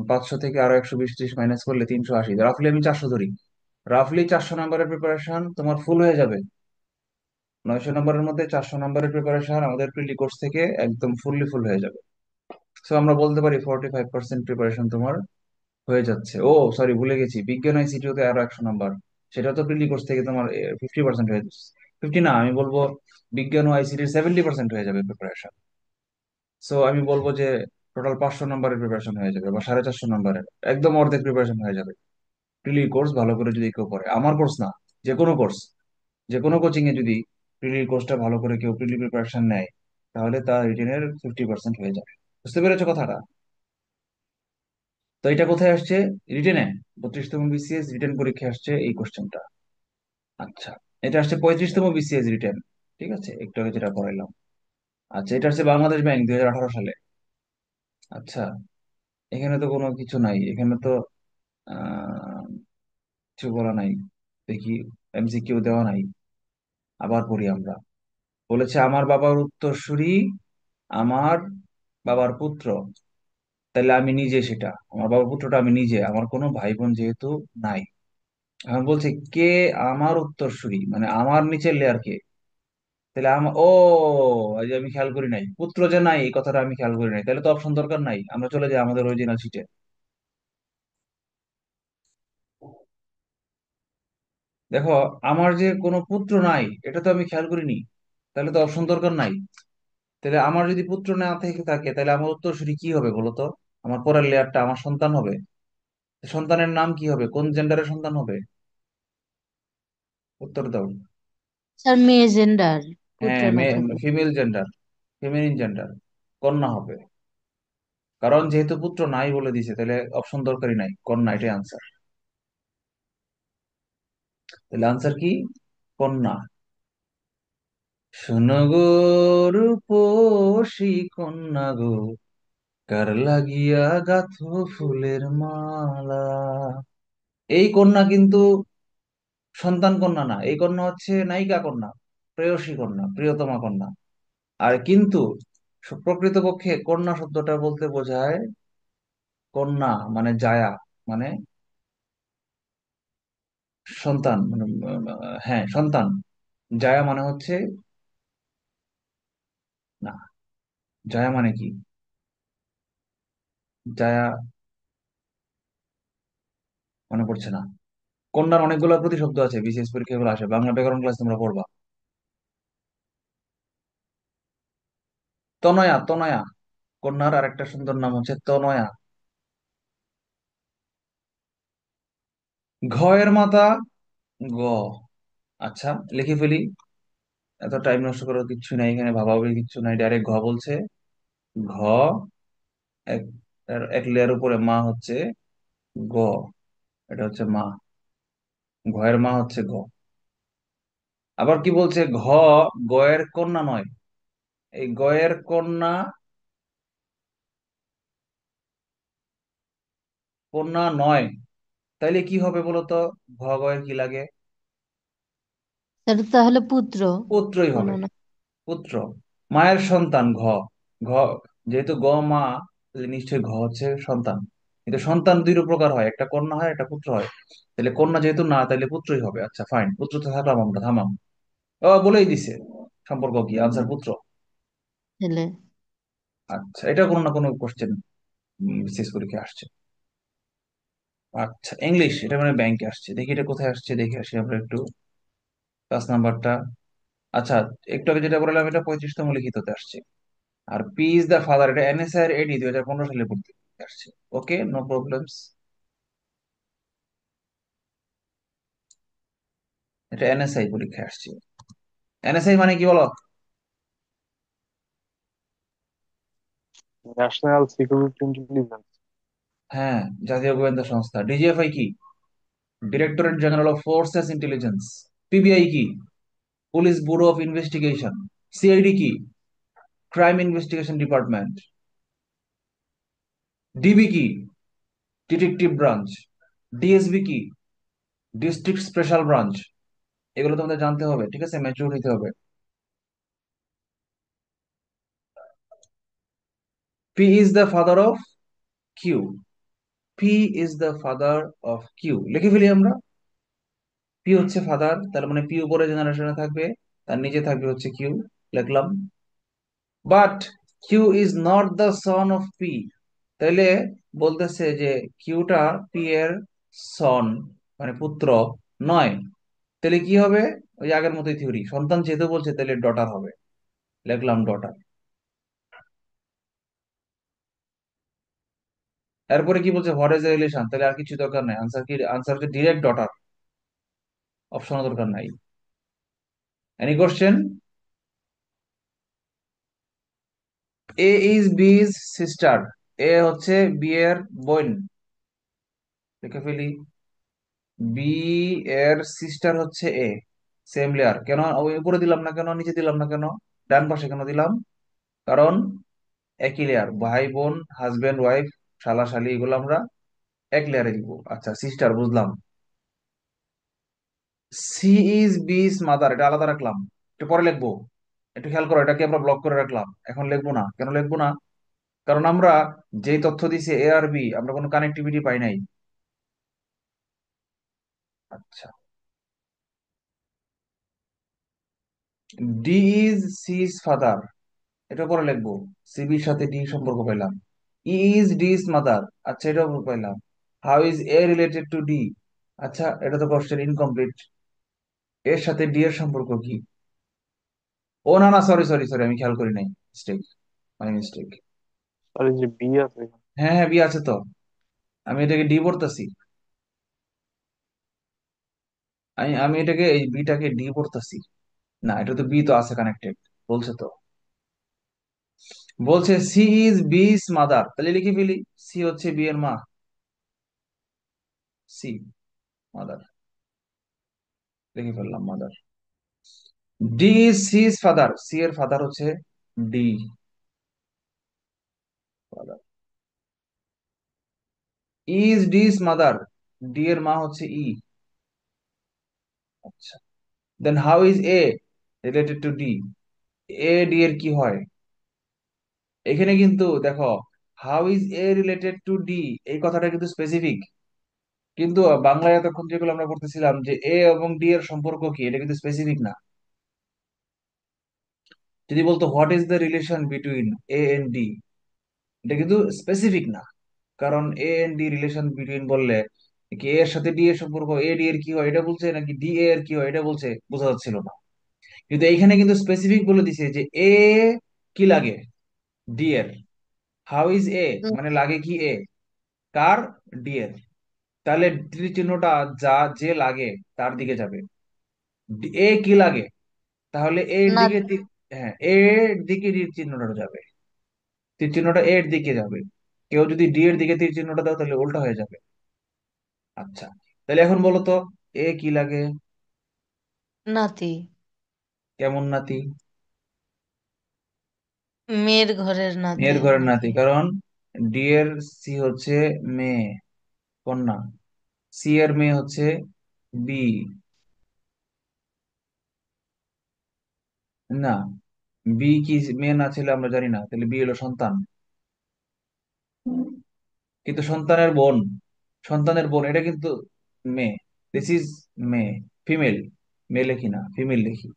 500 থেকে আরো 120-130 মাইনাস করলে 380, রাফলি আমি 400 ধরি। রাফলি 400 নম্বরের প্রিপারেশন তোমার ফুল হয়ে যাবে। 900 নম্বরের মধ্যে 400 নম্বরের প্রিপারেশন আমাদের প্রিলি কোর্স থেকে একদম ফুললি ফুল হয়ে যাবে। সো আমরা বলতে পারি 45% প্রিপারেশন তোমার হয়ে যাচ্ছে। ও সরি, ভুলে গেছি, বিজ্ঞান আইসিটিতে আরো 100 নম্বর, সেটা তো প্রিলি কোর্স থেকে তোমার 50% হয়ে যাচ্ছে। 50 না, আমি বলবো বিজ্ঞান ও আইসিটির 70% হয়ে যাবে প্রিপারেশন। সো আমি বলবো যে টোটাল 500 নম্বরের প্রিপারেশন হয়ে যাবে, বা 450 নম্বরের, একদম অর্ধেক প্রিপারেশন হয়ে যাবে প্রিলি কোর্স ভালো করে যদি কেউ পড়ে। আমার কোর্স না, যে কোনো কোর্স, যে কোনো কোচিং এ যদি প্রিলি কোর্সটা ভালো করে কেউ প্রিলি প্রিপারেশন নেয়, তাহলে তার রিটেনের 50% হয়ে যাবে। বুঝতে পেরেছো কথাটা? তো এটা কোথায় আসছে? রিটেনে, 32তম বিসিএস রিটেন পরীক্ষায় আসছে এই কোশ্চেনটা। আচ্ছা, এটা আসছে 35তম বিসিএস রিটেন। ঠিক আছে, একটু আগে যেটা পড়াইলাম। আচ্ছা, এটা হচ্ছে বাংলাদেশ ব্যাংক 2018 সালে। আচ্ছা, এখানে তো কোনো কিছু নাই, এখানে তো আহ কিছু বলা নাই। দেখি, এমসিকিউ দেওয়া নাই। আবার পড়ি আমরা। বলেছে আমার বাবার উত্তরসূরি, আমার বাবার পুত্র, তাহলে আমি নিজে সেটা, আমার বাবার পুত্রটা আমি নিজে, আমার কোনো ভাই বোন যেহেতু নাই। এখন বলছে কে আমার উত্তরসূরি, মানে আমার নিচের লেয়ার কে। তাহলে ও, এই যে আমি খেয়াল করি নাই, পুত্র যে নাই এই কথাটা আমি খেয়াল করি নাই, তাহলে তো অপশন দরকার নাই, আমরা চলে যাই আমাদের অরিজিনাল সিটে। দেখো, আমার যে কোনো পুত্র নাই এটা তো আমি খেয়াল করিনি, তাহলে তো অপশন দরকার নাই। তাহলে আমার যদি পুত্র না থেকে থাকে, তাহলে আমার উত্তরসূরি কি হবে বলো তো? আমার পরের লেয়ারটা আমার সন্তান হবে। সন্তানের নাম কি হবে, কোন জেন্ডারের সন্তান হবে? উত্তর দাও। স্যার মেয়ে জেন্ডার, পুত্র হ্যাঁ, না থাকলে। Female gender, feminine gender. কন্যা হবে। কারণ যেহেতু পুত্র নাই বলে দিছে, তাহলে অপশন দরকারই নাই, কন্যা এটাই আনসার। তাহলে আনসার কি? কন্যা। শোনো গো রূপসী কন্যা গো, কার লাগিয়া গাঁথো ফুলের মালা। এই কন্যা কিন্তু সন্তান কন্যা না, এই কন্যা হচ্ছে নায়িকা কন্যা, প্রেয়সী কন্যা, প্রিয়তমা কন্যা। আর কিন্তু প্রকৃতপক্ষে কন্যা শব্দটা বলতে বোঝায় কন্যা মানে জায়া, মানে সন্তান, মানে হ্যাঁ সন্তান। জায়া মানে হচ্ছে, না, জায়া মানে কি? জায়া মনে পড়ছে না। কন্যার অনেকগুলো প্রতিশব্দ আছে, বিশেষ পরীক্ষা এগুলো আসে, বাংলা ব্যাকরণ ক্লাস তোমরা পড়বা। তনয়া, তনয়া। কন্যার আরেকটা সুন্দর নাম হচ্ছে তনয়া। ঘ এর মাথা গ। আচ্ছা, লিখে ফেলি। এত টাইম নষ্ট করার কিচ্ছু নাই এখানে, ভাবাভাবি কিচ্ছু নাই, ডাইরেক্ট ঘ বলছে। ঘ। এক, এক লেয়ার উপরে মা হচ্ছে গ। এটা হচ্ছে মা। ঘয়ের মা হচ্ছে গ। আবার কি বলছে? ঘ গয়ের কন্যা নয়। এই গয়ের কন্যা, কন্যা নয়। তাইলে কি হবে বলতো? ঘ গয়ের কি লাগে? সেটা তাহলে পুত্র। পুত্রই কোনো হবে। না। পুত্র, মায়ের সন্তান ঘ। ঘ, যেহেতু গ মা, তাহলে নিশ্চয়ই ঘ হচ্ছে সন্তান। কিন্তু সন্তান দুই প্রকার হয়, একটা কন্যা হয়, একটা পুত্র হয়। তাহলে কন্যা যেহেতু না, তাহলে পুত্রই হবে। আচ্ছা ফাইন, পুত্র তো থাকলাম আমরা, থামাম। ও বলেই দিছে, সম্পর্ক কি, আনসার পুত্র। ছেলে। আচ্ছা, এটা কোনো না কোনো কোশ্চেন বিশেষ পরীক্ষায় আসছে। আচ্ছা, ইংলিশ, এটা মানে ব্যাংকে আসছে, দেখি এটা কোথায় আসছে, দেখে আসি আমরা একটু। 5 নাম্বারটা। আচ্ছা, একটু আগে যেটা বললাম, এটা 35তম লিখিততে আসছে। আর পি ইজ দ্য ফাদার, এটা এনএসআই এর এডি 2015 সালে পড়তে আসছে। Okay, no problems. এটা এনএসআই পরীক্ষায় আসছে। এনএসআই মানে কি বলো? National security intelligence. হ্যাঁ, জাতীয় গোয়েন্দা সংস্থা। ডিজিএফআই কি? Directorate general of forces intelligence. PBI কি? Police bureau of investigation. CID কি? Crime investigation department. ডিবি কি? Detective branch. ডিএসবি কি? District special branch. এগুলো তোমাদের জানতে হবে, ঠিক আছে, ম্যাচিউর হতে হবে। P is the father of Q. P is the father of Q, লিখে ফেলি আমরা। পি হচ্ছে ফাদার, তার মানে পি উপরে জেনারেশনে থাকবে, তার নিচে থাকবে হচ্ছে কিউ, লিখলাম। But Q is not the son of P. তাইলে বলতেছে যে কিউটা পি এর সন, মানে পুত্র নয়। তাহলে কি হবে? ওই আগের মতোই থিওরি, সন্তান যেহেতু বলছে তাহলে ডটার হবে, লিখলাম ডটার। এরপরে কি বলছে? হোয়াট ইজ রিলেশন, তাহলে আর কিছু দরকার নাই, আনসার কি? আনসার হচ্ছে ডিরেক্ট ডটার, অপশনও দরকার নাই। Any question? এ ইজ বিজ সিস্টার। এ হচ্ছে বি এর বোন, লিখে ফেলি। বি এর সিস্টার হচ্ছে এ। সেম লেয়ার কেন ওই উপরে দিলাম না, কেন নিচে দিলাম না, কেন ডান পাশে কেন দিলাম? কারণ একই লেয়ার, ভাই বোন, হাজবেন্ড ওয়াইফ, শালা শালি, এগুলো আমরা এক লেয়ারে দিব। আচ্ছা, সিস্টার বুঝলাম। সি ইজ বিজ মাদার, এটা আলাদা রাখলাম, একটু পরে লিখবো। একটু খেয়াল করো, এটাকে আমরা ব্লক করে রাখলাম, এখন লিখবো না। কেন লিখবো না? কারণ আমরা যেই তথ্য দিছি এ আর বি, আমরা কোনো কানেক্টিভিটি পাই নাই। আচ্ছা, ডি ইজ সিজ ফাদার, এটা পরে লিখবো। সিবির সাথে ডি সম্পর্ক পেলাম। ই ইজ ডিস মাদার, আচ্ছা এটাও পেলাম। How is A related to D? আচ্ছা, এটা তো কোশ্চেন ইনকমপ্লিট। এর সাথে ডি এর সম্পর্ক কি? ও না না, সরি সরি সরি, আমি খেয়াল করি নাই, মিস্টেক, মাই মিস্টেক। আর এই যে বি আছে এখানে। হ্যাঁ হ্যাঁ, বি আছে তো, আমি এটাকে ডি পড়তেছি। আমি এটাকে, এই বিটাকে ডি পড়তেছি। না, এটা তো বি তো আছে কানেক্টেড, বলছে তো। বলছে সি ইজ বিস মাদার, তাহলে লিখে ফেলি। সি হচ্ছে বি এর মা। সি মাদার, লিখে ফেললাম mother. D is C's father, C এর ফাদার হচ্ছে D, father. Is D's mother, D এর মা হচ্ছে ই। আচ্ছা, then how is A related to D, A D এর কি হয়? এখানে কিন্তু দেখো, how is A related to D, এই কথাটা কিন্তু স্পেসিফিক। কিন্তু বাংলায় এতক্ষণ যেগুলো আমরা করতেছিলাম যে এ এবং ডি এর সম্পর্ক কি, এটা কিন্তু স্পেসিফিক না। যদি বলতো what is the relation between A and D, এটা কিন্তু স্পেসিফিক না। কারণ A and D relation between বললে কি এ এর সাথে ডি এর সম্পর্ক, এ ডি এর কি হয় এটা বলছে, নাকি ডি এ এর কি হয় এটা বলছে, বোঝা যাচ্ছিল না। কিন্তু এইখানে কিন্তু স্পেসিফিক বলে দিছে যে এ কি লাগে ডি এর। হাউ ইজ এ উম, মানে লাগে কি এ, কার, ডি এর। তাহলে তীর চিহ্নটা যা যে লাগে তার দিকে যাবে। এ কি লাগে, তাহলে এর না, দিকে হ্যাঁ এর দিকে তীর চিহ্নটা যাবে, তীর চিহ্নটা এর দিকে যাবে। কেউ যদি ডি এর দিকে তীর চিহ্নটা দাও তাহলে উল্টা হয়ে যাবে। আচ্ছা, তাহলে এখন বলো তো এ কি লাগে? নাতি। কেমন নাতি? মেয়ের ঘরের নাতি মেয়ের ঘরের নাতি, নাকি? কারণ ডি এর সি হচ্ছে মেয়ে, কন্যা। সি এর মেয়ে হচ্ছে বি। না, বি কি মেয়ে না ছেলে আমরা জানি না, তাহলে বি হলো সন্তান। কিন্তু সন্তানের বোন, সন্তানের বোন এটা কিন্তু মেয়ে। দিস ইজ মেয়ে, ফিমেল। মেয়ে লিখি না, ফিমেল লিখি।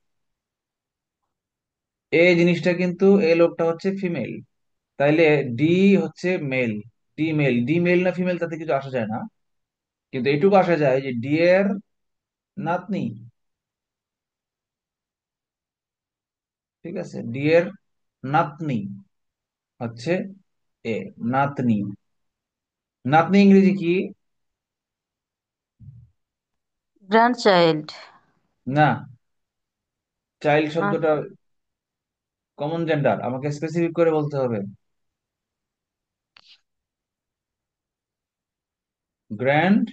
এই জিনিসটা কিন্তু এই লোকটা হচ্ছে ফিমেল, তাইলে ডি হচ্ছে male. D male, D male না ফিমেল তাতে কিছু আসা যায় না, কিন্তু এইটুকু আসা যায় যে ডি এর নাতনি। ঠিক আছে, ডি এর নাতনি হচ্ছে এ, নাতনি। নাতনি ইংরেজি কি? Grandchild. না, চাইল্ড শব্দটা কমন জেন্ডার, আমাকে স্পেসিফিক করে বলতে হবে। Grand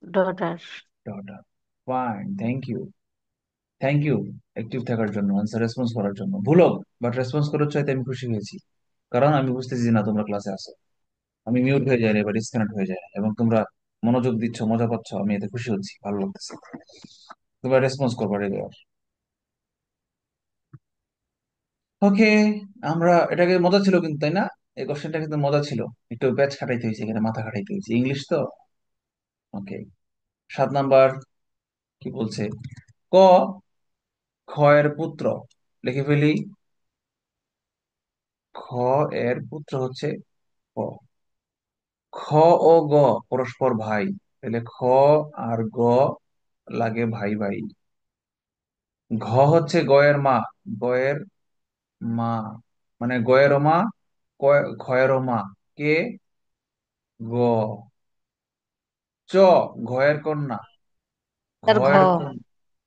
daughter. Daughter, fine, thank you. Thank you active থাকার জন্য, আনসার রেসপন্স করার জন্য। ভুল হোক বাট রেসপন্স করেছো, এতে আমি খুশি হয়েছি। কারণ আমি বুঝতেছি যে না তোমরা ক্লাসে আছো। আমি মিউট হয়ে যাই না বা ডিসকানেক্ট হয়ে যায় না, এবং তোমরা মনোযোগ দিচ্ছ, মজা পাচ্ছ, আমি এতে খুশি হচ্ছি, ভালো লাগতেছে। তোমরা রেসপন্স করবা রেগুলার। ওকে, আমরা এটাকে মজা ছিল কিন্তু, তাই না? এই কোশ্চেনটা কিন্তু মজা ছিল। একটু প্যাচ খাটাইতে হয়েছে এখানে, মাথা খাটাইতে হয়েছে, ইংলিশ তো। ওকে, 7 নাম্বার কি বলছে? ক, খ এর পুত্র, লিখে ফেলি। খ এর পুত্র হচ্ছে ক। খ ও গ পরস্পর ভাই, তাহলে খ আর গ লাগে ভাই ভাই। ঘ হচ্ছে গয়ের মা, গয়ের মা মানে গয়ের মা, খয়ের মা কে, গ। চ, ঘয়ের কন্যা, তার ঘ। ঘয়ের কন্যা।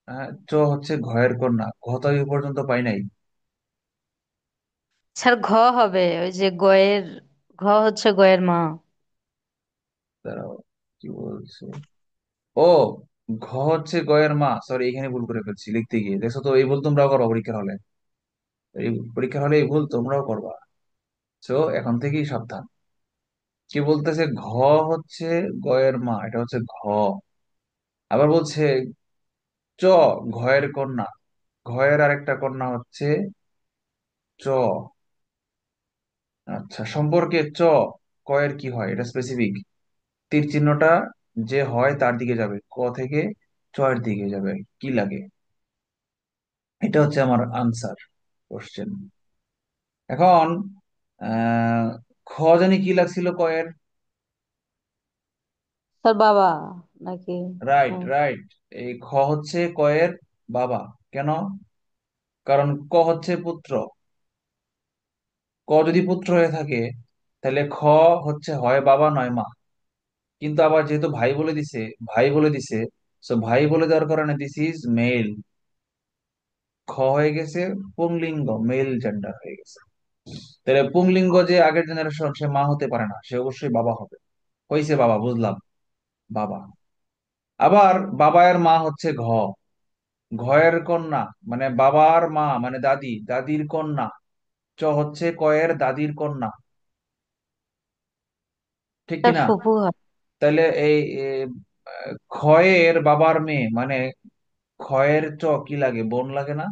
হ্যাঁ, চ হচ্ছে ঘয়ের কন্যা, ঘ তো এই পর্যন্ত পাই নাই। স্যার ঘ হবে, ওই যে গয়ের, ঘ হচ্ছে গয়ের মা। দাঁড়াও, কি বলছে? ও, ঘ হচ্ছে গয়ের মা, সরি এখানে ভুল করে ফেলছি লিখতে গিয়ে, দেখো তো এই ভুল তোমরাও করো পরীক্ষার হলে। এই পরীক্ষার হলে এই ভুল তোমরাও করবা। তো এখন থেকেই সাবধান। কি বলতেছে? ঘ হচ্ছে গয়ের মা, এটা হচ্ছে ঘ। আবার বলছে চ, ঘয়ের কন্যা, ঘয়ের আরেকটা কন্যা হচ্ছে চ। আচ্ছা, সম্পর্কে চ কয়ের কি হয় এটা স্পেসিফিক। তীর চিহ্নটা যে হয় তার দিকে যাবে, ক থেকে চ এর দিকে যাবে, কি লাগে? এটা হচ্ছে আমার আনসার কোশ্চেন। এখন আহ খ জানি কি লাগছিল কয়ের। তার বাবা নাকি? রাইট হুম। রাইট, এই খ হচ্ছে কয়ের বাবা। কেন? কারণ ক হচ্ছে পুত্র। ক যদি পুত্র হয়ে থাকে তাহলে খ হচ্ছে হয় বাবা নয় মা। কিন্তু আবার যেহেতু ভাই বলে দিছে, ভাই বলে দিছে, সো ভাই বলে দেওয়ার কারণে দিস ইজ মেল। খ হয়ে গেছে পুংলিঙ্গ, মেল জেন্ডার হয়ে গেছে। তাহলে পুংলিঙ্গ যে আগের জেনারেশন, সে মা হতে পারে না, সে অবশ্যই বাবা হবে। হয়েছে বাবা, বুঝলাম, বাবা। আবার বাবায়ের মা হচ্ছে ঘ, ঘয়ের কন্যা মানে বাবার মা মানে দাদি, দাদির কন্যা চ হচ্ছে কয়ের দাদির কন্যা, ঠিক তার কিনা? ফুফু হয়। তাহলে এই ক্ষয়ের বাবার মেয়ে মানে ক্ষয়ের চ কি লাগে, বোন লাগে না?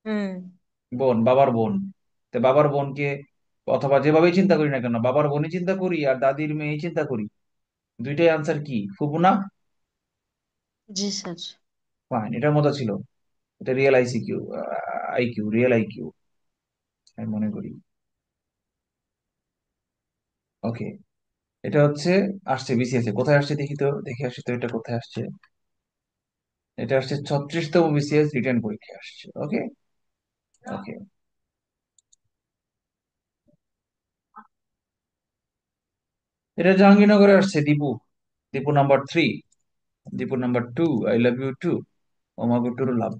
হুম। বোন, বাবার বোন। তো বাবার বোনকে, অথবা যেভাবেই চিন্তা করি না কেন, বাবার বোনই চিন্তা করি আর দাদির মেয়ে চিন্তা করি, দুইটাই আনসার কি, ফুপু না? জি স্যার। ফাইন, এটার মতো ছিল। এটা রিয়েল আইসিকিউ, আইকিউ, রিয়েল আইকিউ আমি মনে করি। ওকে, এটা হচ্ছে আসছে বিসিএস এ, কোথায় আসছে দেখি তো, দেখে আসি তো এটা কোথায় আসছে। এটা আসছে 36তম বিসিএস রিটেন পরীক্ষা আসছে। ওকে, ওকে। এটা জাহাঙ্গীরনগরে আসছে, Dipu, Dipu number 3, Dipu number 2, I love you too, ওমাগুটুরু লাভ।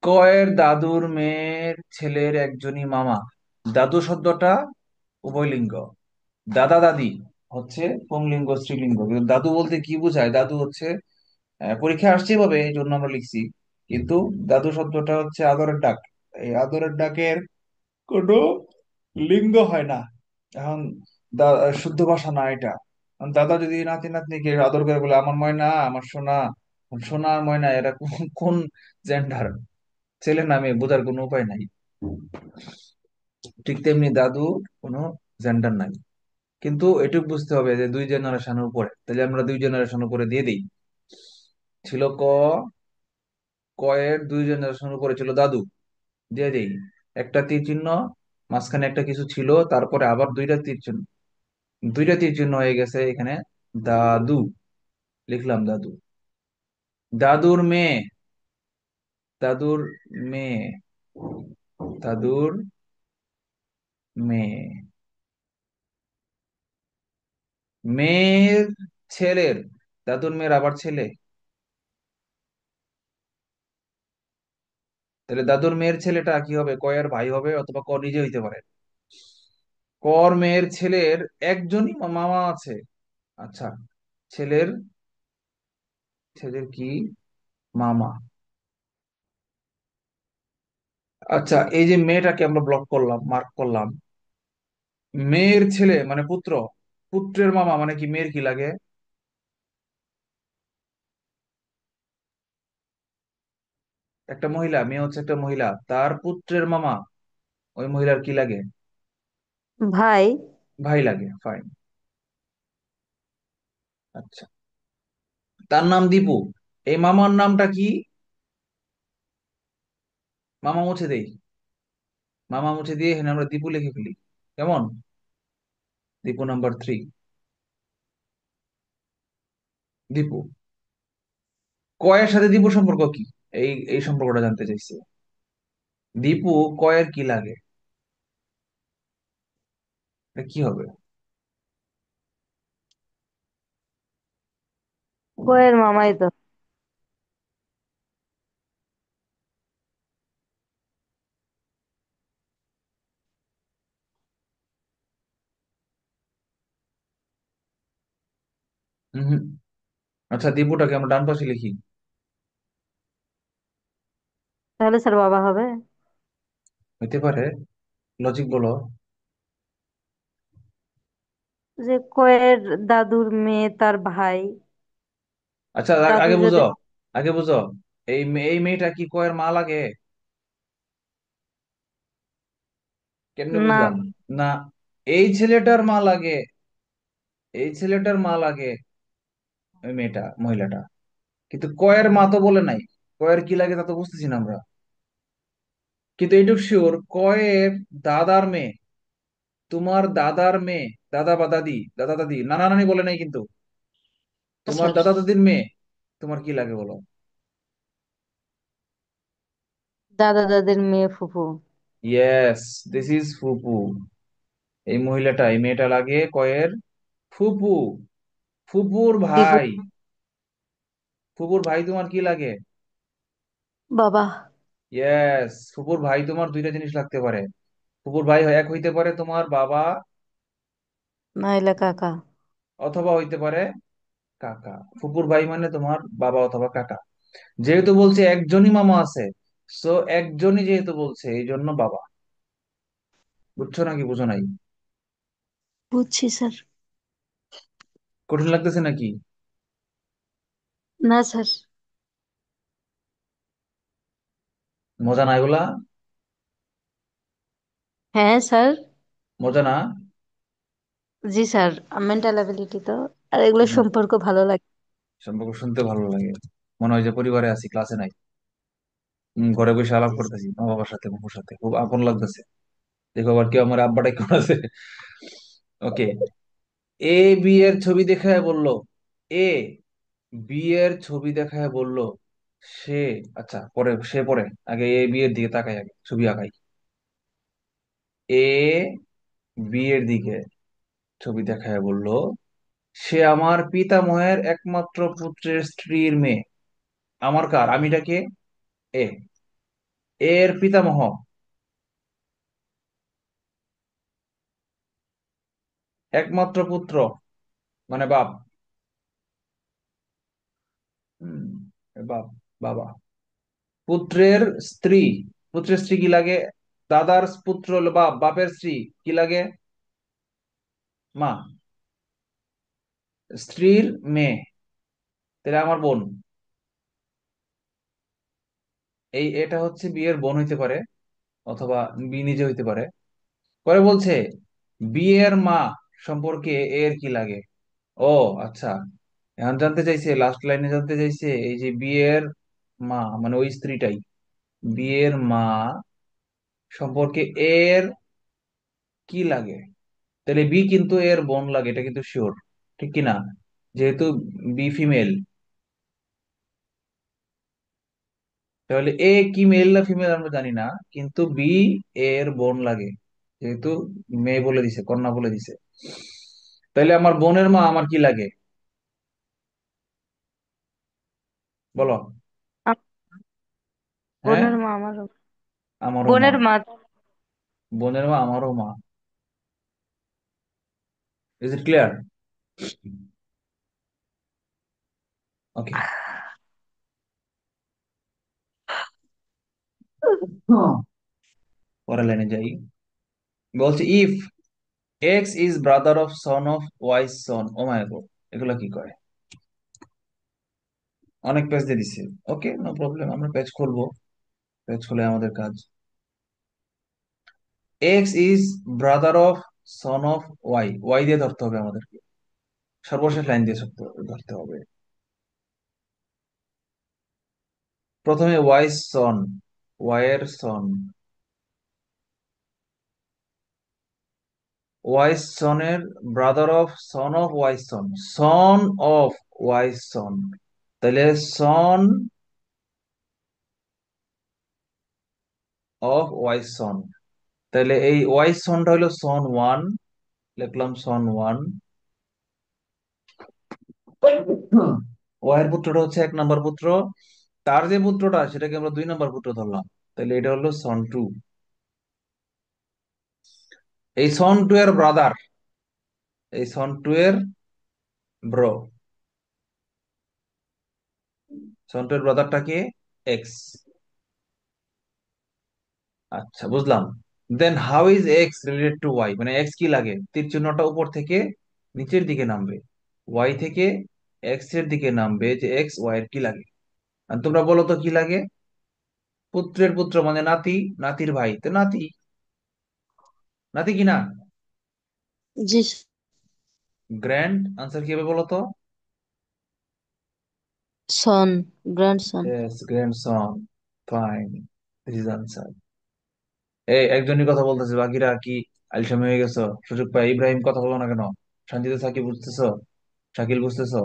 কয়ের দাদুর মেয়ের ছেলের একজনই মামা, দাদু শব্দটা উভয়লিঙ্গ, দাদা দাদি হচ্ছে পুংলিঙ্গ স্ত্রীলিঙ্গ, কিন্তু দাদু বলতে কি বোঝায়, দাদু হচ্ছে পরীক্ষা আসছে ভাবে এই জন্য আমরা লিখছি, কিন্তু দাদু শব্দটা হচ্ছে আদরের ডাক। এই আদরের ডাকের কোনো লিঙ্গ হয় না। এখন শুদ্ধ ভাষা না এটা। এখন দাদা যদি নাতি নাতনিকে আদর করে বলে আমার ময়না, আমার সোনা, সোনা আর ময়না, এরা কোন কোন জেন্ডার, ছেলে নামে বোঝার কোনো উপায় নাই। ঠিক তেমনি দাদু কোনো জেন্ডার নাই। কিন্তু এটুকু বুঝতে হবে যে 2 জেনারেশনের উপরে, তাহলে আমরা 2 জেনারেশন উপরে দিয়ে দিই। ছিল কয়ের 2 জেনারেশন উপরে ছিল দাদু, দিয়ে দিই। একটা তীর চিহ্ন, মাঝখানে একটা কিছু ছিল, তারপরে আবার দুইটা তীর চিহ্ন, দুইটা তীর চিহ্ন হয়ে গেছে এখানে, দাদু, লিখলাম দাদু। দাদুর মেয়ে, দাদুর মেয়ে, দাদুর মেয়ে, মেয়ের ছেলের, দাদুর মেয়ের আবার ছেলে, তাহলে দাদুর মেয়ের ছেলেটা কি হবে, কয়ের ভাই হবে অথবা ক নিজে হইতে পারে। কর মেয়ের ছেলের একজনই মামা আছে। আচ্ছা, ছেলের, ছেলের কি মামা। আচ্ছা, এই যে মেয়েটাকে আমরা ব্লক করলাম, মার্ক করলাম, মেয়ের ছেলে মানে পুত্র, পুত্রের মামা মানে কি, মেয়ের কি লাগে? একটা মহিলা, মেয়ে হচ্ছে একটা মহিলা, তার পুত্রের মামা, ওই মহিলার কি লাগে? ভাই। ভাই লাগে, ফাইন। আচ্ছা, তার নাম দীপু, এই মামার নামটা কি? মামা মুছে দেই, মামা মুছে দিয়ে এখানে আমরা দীপু লিখে ফেলি, কেমন? দীপু নাম্বার 3, দীপু। কয়ের সাথে দীপুর সম্পর্ক কি, এই এই সম্পর্কটা জানতে চাইছে। দীপু কয়ের কি লাগে, এটা কি হবে? কোয়ের মামাই তো। হম। আচ্ছা, দীপুটাকে আমরা ডান পাশে লিখি, তাহলে স্যার বাবা হবে। হইতে পারে, লজিক বলো। যে কোয়ের দাদুর মেয়ে তার ভাই। আচ্ছা, দাদু আগে বুঝো, যদি। আগে বুঝো, এই মেয়েটা কি কয়ের মা লাগে? কেমনে না। বুঝলাম? না, এই ছেলেটার মা লাগে, এই ছেলেটার মা লাগে ওই মেয়েটা, মহিলাটা। কিন্তু কয়ের মা তো বলে নাই, কয়ের কি লাগে তা তো বুঝতেছি না আমরা। কিন্তু এইটুকু শিওর, কয়ের দাদার মেয়ে, তোমার দাদার মেয়ে, দাদা বা দাদি, দাদা দাদি, নানা নানি বলে নাই কিন্তু, তোমার স্যার দাদা দাদির মেয়ে তোমার কি লাগে বলো? দাদা দাদির মেয়ে ফুফু। ইয়েস, দিস ইজ ফুপু। এই মহিলাটা, এই মেয়েটা লাগে কয়ের ফুপু, ফুপুর দীপু। ভাই। ফুপুর ভাই তোমার কি লাগে? বাবা। ইয়েস, ফুপুর ভাই তোমার দুইটা জিনিস লাগতে পারে। ফুপুর ভাই এক হইতে পারে তোমার বাবা, নাইলে কাকা। অথবা হইতে পারে কাকা। ফুপুর ভাই মানে তোমার বাবা অথবা কাকা। যেহেতু বলছে একজনই মামা আছে, সো একজনই যেহেতু বলছে এই জন্য বাবা। বুঝছো নাকি বুঝো নাই? বুঝছি স্যার। কঠিন লাগতেছে নাকি? না স্যার। মজা না এগুলা? হ্যাঁ স্যার। মজা না? জি স্যার। মেন্টাল অ্যাবিলিটি তো, আর এগুলো না, সম্পর্ক ভালো লাগে। সম্পর্ক শুনতে ভালো লাগে। মনে হয় যে পরিবারে আছি, ক্লাসে নাই। ঘরে বসে আলাপ জি স্যার। করতেছি মা বাবার সাথে, বন্ধুর সাথে, খুব আপন লাগতেছে। দেখো আবার কেউ আমার আব্বাটাই কেমন আছে। ওকে। এ বি এর ছবি দেখায় বললো, এ বি এর ছবি দেখায় বললো সে, আচ্ছা পরে সে পরে, আগে এ বি এর দিকে তাকাই, আগে ছবি আঁকাই। এ বি এর দিকে ছবি দেখায় বললো সে আমার পিতামহের একমাত্র পুত্রের স্ত্রীর মেয়ে। আমার কার, আমিটাকে? এ, এর পিতামহ একমাত্র পুত্র মানে বাপ। হম, বাপ, বাবা। পুত্রের স্ত্রী, পুত্রের স্ত্রী কি লাগে? দাদার পুত্র হলো বাপ, বাপের স্ত্রী কি লাগে? মা। স্ত্রীর মেয়ে, তাহলে আমার বোন। এটা হচ্ছে বিয়ের বোন হইতে পারে, অথবা বি নিজে হইতে পারে। পরে বলছে বিয়ের মা সম্পর্কে এর কি লাগে। ও আচ্ছা, এখন জানতে চাইছে, লাস্ট লাইনে জানতে চাইছে এই যে বিয়ের মা মানে ওই স্ত্রীটাই, বিয়ের মা সম্পর্কে এর কি লাগে। তাহলে বি কিন্তু এর বোন লাগে, এটা কিন্তু শিওর, ঠিক কি না? যেহেতু বি ফিমেল, তাহলে এ কি মেল না ফিমেল আমরা জানি না, কিন্তু বি এর বোন লাগে, যেহেতু মেয়ে বলে দিছে, কন্যা বলে দিছে। তাহলে আমার বোনের মা আমার কি লাগে, বলো। আম- হ্যাঁ, বোনের মা আমারও। আমারও মা। বোনের মা। বোনের মা আমারও মা। Is it clear? ওকে, পরের লাইনে যাই। বলছে if X is brother of son of Y son, oh my god, এগুলা কি করে? অনেক পেজ দিয়ে দিছে। ওকে, নো প্রবলেম, আমরা পেজ খুলবো, পেজ খুলে আমাদের কাজ। X is brother of son of Y, Y দিয়ে ধরতে হবে আমাদেরকে, সর্বশেষ লাইন দিয়ে ধরতে হবে। প্রথমে ওয়াই সন, ওয়াই এর সন, ওয়াই সনের brother of son of Y son, son of Y son. তাহলে সন অফ ওয়াই সন, তাহলে এই ওয়াই সনটা হলো সন ওয়ান, লিখলাম সন ওয়ান। ওয়াই এর পুত্রটা হচ্ছে এক নাম্বার পুত্র, তার যে পুত্রটা সেটাকে আমরা দুই নাম্বার পুত্র ধরলাম, তাহলে এটা হলো সন টু। এই সন টু এর ব্রাদার, এই সন টু এর ব্রো, সন টু এর ব্রাদারটাকে এক্স। আচ্ছা বুঝলাম। Then how is X related to Y, মানে এক্স কি লাগে, তীর চিহ্নটা উপর থেকে নিচের দিকে নামবে, ওয়াই থেকে এক্স এর দিকে নামবে, যে এক্স ওয়াই এর কি লাগে। আর তোমরা বলো তো কি লাগে? পুত্রের পুত্র মানে নাতি, নাতির ভাই তো নাতি, নাতি কি না? জি। গ্র্যান্ড আনসার কি হবে বলো তো? Son. Grandson. Yes, grandson. Fine, this is answer. এই একজনই কথা বলতেছে, বাকিরা কি আলসামি হয়ে গেছো? সুযোগ পাই, ইব্রাহিম কথা বলো না কেন? সঞ্জিত সাকিব বুঝতেছো? শাকিল বুঝতেছো?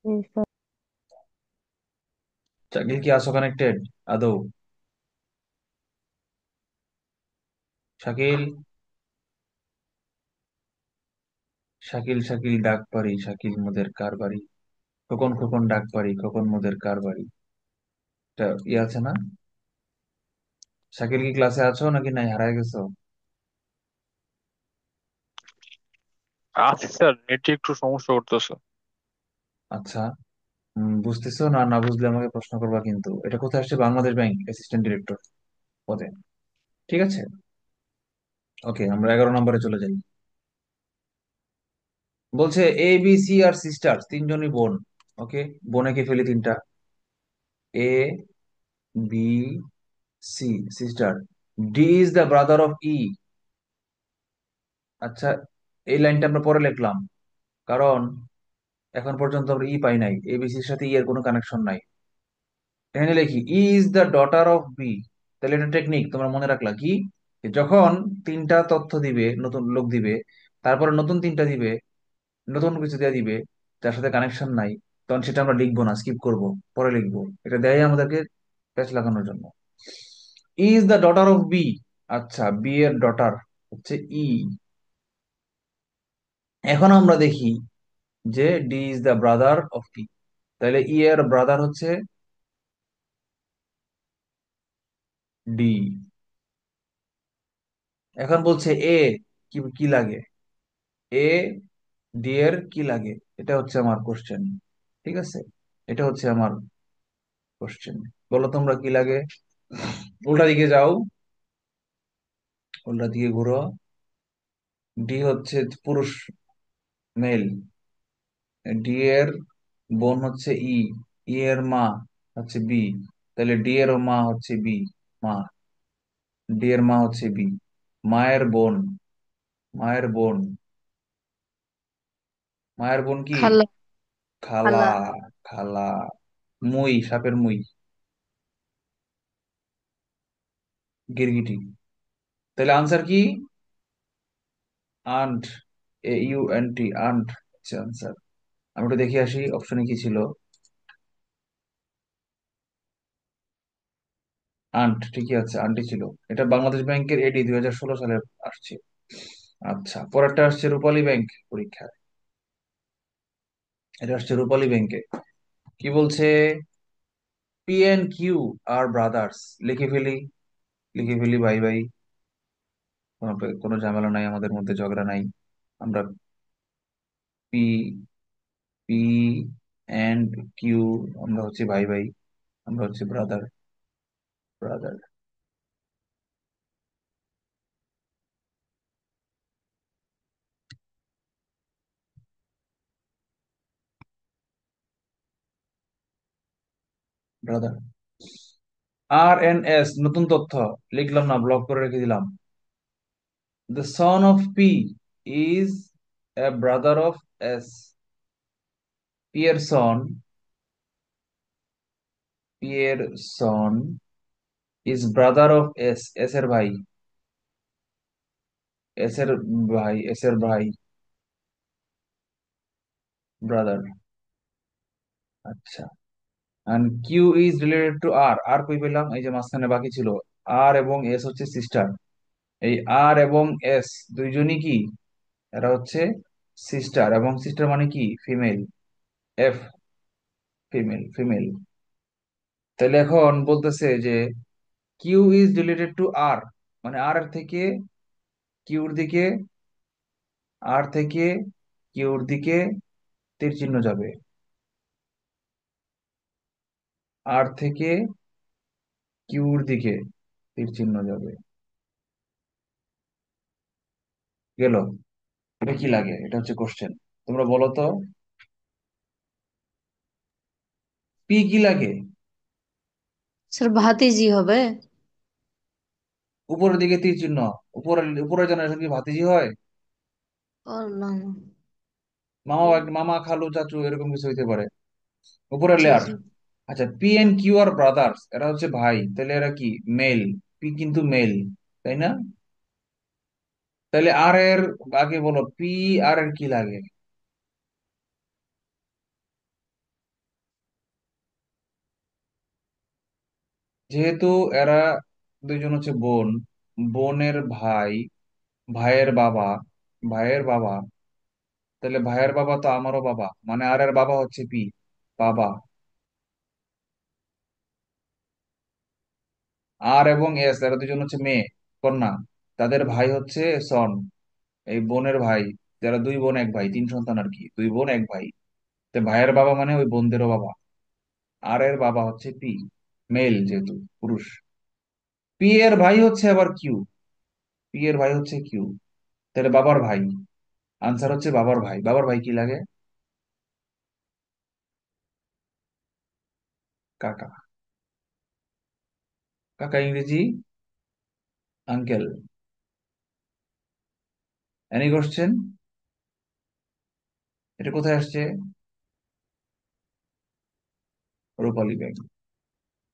জি স্যার। শাকিল কি আসো কানেক্টেড আদৌ? শাকিল, শাকিল শাকিল ডাক পারি, শাকিল মোদের কার বাড়ি? খোকন খোকন ডাক পারি, খোকন মোদের কার বাড়ি? এটা ইয়ে আছে না? শাকিল কি ক্লাসে আছো নাকি নাই, হারায় গেছো? আচ্ছা স্যার, নেটে একটু সমস্যা করতেছে। আচ্ছা। বুঝতেছো না? না বুঝলে আমাকে প্রশ্ন করবা, কিন্তু এটা কোথায় আসছে? বাংলাদেশ ব্যাংক অ্যাসিস্ট্যান্ট ডিরেক্টর পদে। ঠিক আছে, ওকে, আমরা 11 নম্বরে চলে যাই। বলছে A B C are sister, তিনজনই বোন। ওকে, বোনেকে ফেলি তিনটা। A, B, C, sister. D is the brother of E. আচ্ছা, এই লাইনটা আমরা পরে লিখলাম, কারণ এখন পর্যন্ত আমরা ই পাই নাই, এবিসির সাথে ই এর কোনো কানেকশন নাই। এখানে লিখি E is the daughter of B. তাহলে এটা টেকনিক তোমরা মনে রাখলা কি, যে যখন তিনটা তথ্য দিবে, নতুন লোক দিবে, তারপরে নতুন তিনটা দিবে, নতুন কিছু দেয়া দিবে যার সাথে কানেকশন নাই, তখন সেটা আমরা লিখবো না, স্কিপ করব, পরে লিখবো। এটা দেয় আমাদেরকে প্যাচ লাগানোর জন্য। E is the daughter of B. আচ্ছা, বি এর ডটার হচ্ছে ই। এখন আমরা দেখি যে D is the brother of E. তাহলে ই এর ব্রাদার হচ্ছে ডি। এখন বলছে এ কি কি লাগে, এ ডি এর কি লাগে, এটা হচ্ছে আমার কোশ্চেন। ঠিক আছে, এটা হচ্ছে আমার কোশ্চেন। বলো তোমরা কি লাগে। উল্টা দিকে যাও, উল্টা দিকে ঘুরো। ডি হচ্ছে পুরুষ, মেল। ডি এর বোন হচ্ছে ই, ই এর মা হচ্ছে বি। তাহলে ডি এর মা হচ্ছে বি, মা। ডি এর মা হচ্ছে বি। মায়ের বোন, মায়ের বোন, মায়ের বোন কি? খালা। খালা। খালা। খালা। মুই, সাপের মুই, গিরগিটি। তাহলে আনসার কি? Ant, A U N T, ant হচ্ছে আনসার। আমি একটু দেখে আসি অপশনে কি ছিল। আন্ট ঠিকই আছে, আন্টি ছিল। এটা বাংলাদেশ ব্যাংকের এডি 2016 সালে আসছে। আচ্ছা, পরেরটা আসছে রূপালী ব্যাংক পরীক্ষায়। এটা আসছে রূপালী ব্যাংকে। কি বলছে? P and Q R brothers. লিখে ফেলি, লিখে ফেলি, ভাই ভাই। কোনো ঝামেলা নাই, আমাদের মধ্যে ঝগড়া নাই। আমরা পি, পি এন্ড কিউ, আমরা হচ্ছে ভাই ভাই, আমরা হচ্ছে ব্রাদার, ব্রাদার, ব্রাদার। আর এন এস, নতুন তথ্য লিখলাম না, ব্লক করে রেখে দিলাম। The son of P is a brother of S. P এর সন, পি এর সন is brother of S, S এর ভাই, এস এর ভাই, এস এর ভাই, ব্রাদার। আচ্ছা, and Q is related to R। আর কই পেলাম? এই যে মাঝখানে বাকি ছিল। আর এবং এস হচ্ছে সিস্টার। এই আর এবং এস দুইজনই কি? এরা হচ্ছে সিস্টার, এবং সিস্টার মানে কি? ফিমেল। F, female, female. তাহলে এখন বলতেছে যে কিউ ইজ রিলেটেড টু আর, মানে আর এর থেকে কিউর দিকে, আর থেকে কিউর দিকে তীর চিহ্ন যাবে, আর থেকে কিউর দিকে তীর চিহ্ন যাবে। গেল। এটা কি লাগে? এটা হচ্ছে কোশ্চেন। তোমরা বলো তো, পি কি লাগে? স্যার ভাতিজি হবে। উপরের দিকে তীর চিহ্ন। উপরের উপরের জেনারেশন কি ভাতিজি হয়? ও না। মামা, মামা, খালু, চাচু, এরকম কিছু হইতে পারে। উপরের জি লেয়ার। জি। আচ্ছা, P and Q R brothers, এরা হচ্ছে ভাই, তাহলে এরা কি? মেল। পি কিন্তু মেল, তাই না? তাহলে আর এর আগে বলো, পি আর এর কি লাগে? যেহেতু এরা দুইজন হচ্ছে বোন, বোনের ভাই, ভাইয়ের বাবা, ভাইয়ের বাবা, তাহলে ভাইয়ের বাবা তো আমারও বাবা, মানে আর এর বাবা হচ্ছে পি, বাবা। আর এবং এস, এরা দুজন হচ্ছে মেয়ে, কন্যা। তাদের ভাই হচ্ছে সন, এই বোনের ভাই। যারা দুই বোন এক ভাই, তিন সন্তান আর কি, দুই বোন এক ভাই। তো ভাইয়ের বাবা মানে ওই বোনদেরও বাবা। আর এর বাবা হচ্ছে পি, মেল যেহেতু, পুরুষ। পি এর ভাই হচ্ছে আবার কিউ, পি এর ভাই হচ্ছে কিউ। তাহলে বাবার ভাই, আনসার হচ্ছে বাবার ভাই। বাবার ভাই কি লাগে? কাকা। কাকা ইংরেজি আঙ্কেল। Any question? এটা কোথায় আসছে? রূপালী ব্যাংক।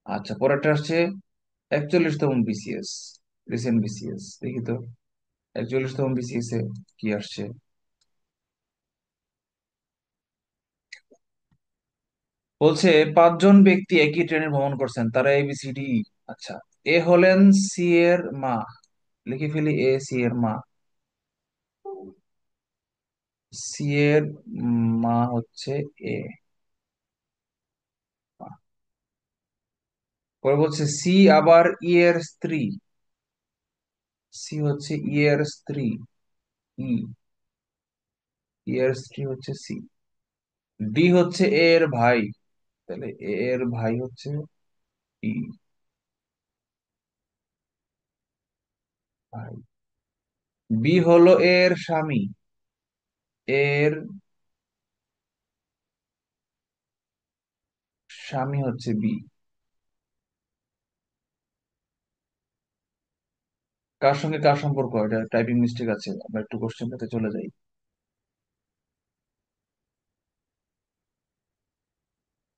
আচ্ছা, পরেরটা আসছে 41তম বিসিএস, রিসেন্ট বিসিএস। দেখি তো 41তম বিসিএস এ কি আসছে। বলছে পাঁচজন ব্যক্তি একই ট্রেনে ভ্রমণ করছেন, তারা এবিসিডি। আচ্ছা, এ হলেন সি এর মা। লিখে ফেলি, এ সি এর মা। সি এর মা হচ্ছে এ। পরে বলছে সি আবার ই এর স্ত্রী। সি হচ্ছে ই এর স্ত্রী। ই, ই এর স্ত্রী হচ্ছে সি। ডি হচ্ছে এ এর ভাই, তাহলে এ এর ভাই হচ্ছে ই, ভাই। বি হলো এ এর স্বামী, এর স্বামী হচ্ছে বি। কার সঙ্গে কার সম্পর্ক? এটা টাইপিং মিস্টেক আছে, আমরা একটু কোশ্চেনটাতে চলে যাই।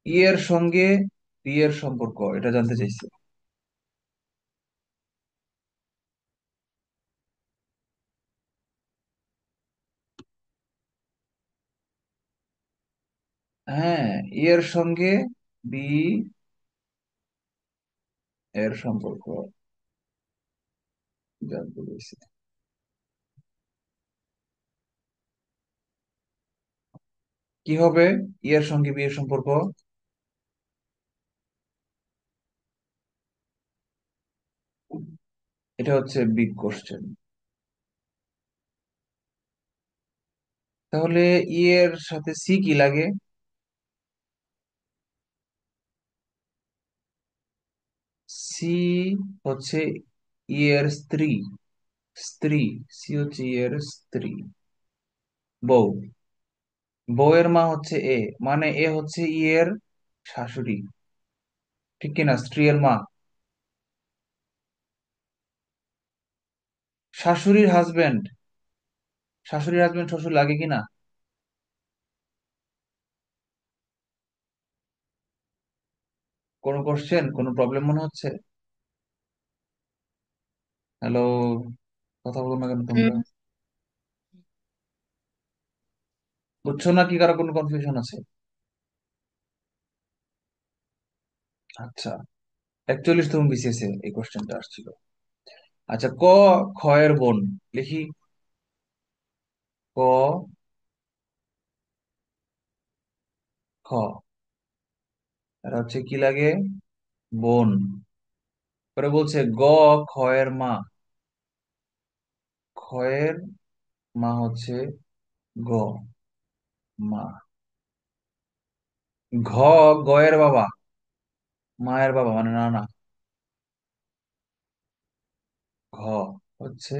ই এর সঙ্গে বি এর সম্পর্ক, এটা জানতে চাইছি। হ্যাঁ, ই এর সঙ্গে বি এর সম্পর্ক জানতে চাইছি। কি হবে ই এর সঙ্গে বি এর সম্পর্ক? এটা হচ্ছে বিগ কোশ্চেন। তাহলে ই এর সাথে সি কি লাগে? সি হচ্ছে ই এর স্ত্রী, স্ত্রী। সি হচ্ছে ই এর স্ত্রী, বউ। বউয়ের মা হচ্ছে এ, মানে এ হচ্ছে ই এর শাশুড়ি, ঠিক কিনা? স্ত্রী এর মা, শাশুড়ির হাজবেন্ড। শাশুড়ির হাজবেন্ড শ্বশুর লাগে কিনা? কোনো কোশ্চেন, কোনো প্রবলেম মনে হচ্ছে? হ্যালো, কথা বলো না কেন তোমরা? হুম। বুঝছো না কি, কারো কোনো কনফিউশন আছে? আচ্ছা, 41তম বিসিএস এ এই কোশ্চেনটা আসছিল। আচ্ছা, ক খ এর বোন। লিখি, ক খ, এরা হচ্ছে কি লাগে? বোন। পরে বলছে গ খ এর মা। খ এর মা হচ্ছে গ, মা। ঘ, গ এর বাবা, মায়ের বাবা মানে নানা। ঘ হচ্ছে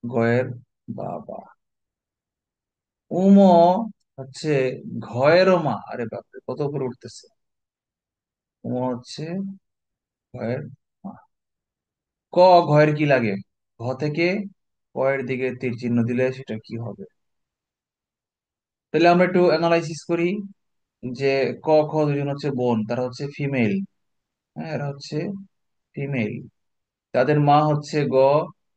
গ এর বাবা। উম হচ্ছে ঘ এরও মা। আরে বাপরে, কত উপরে উঠতেছে! উম হচ্ছে ঘ এর মা। ক, ঘ এর কি লাগে? ঘ থেকে ক এর দিকে তীর চিহ্ন দিলে সেটা কি হবে? তাহলে আমরা একটু অ্যানালাইসিস করি যে ক খ দুজন হচ্ছে বোন, তারা হচ্ছে ফিমেল। হ্যাঁ, এরা হচ্ছে ফিমেল। তাদের মা হচ্ছে গ,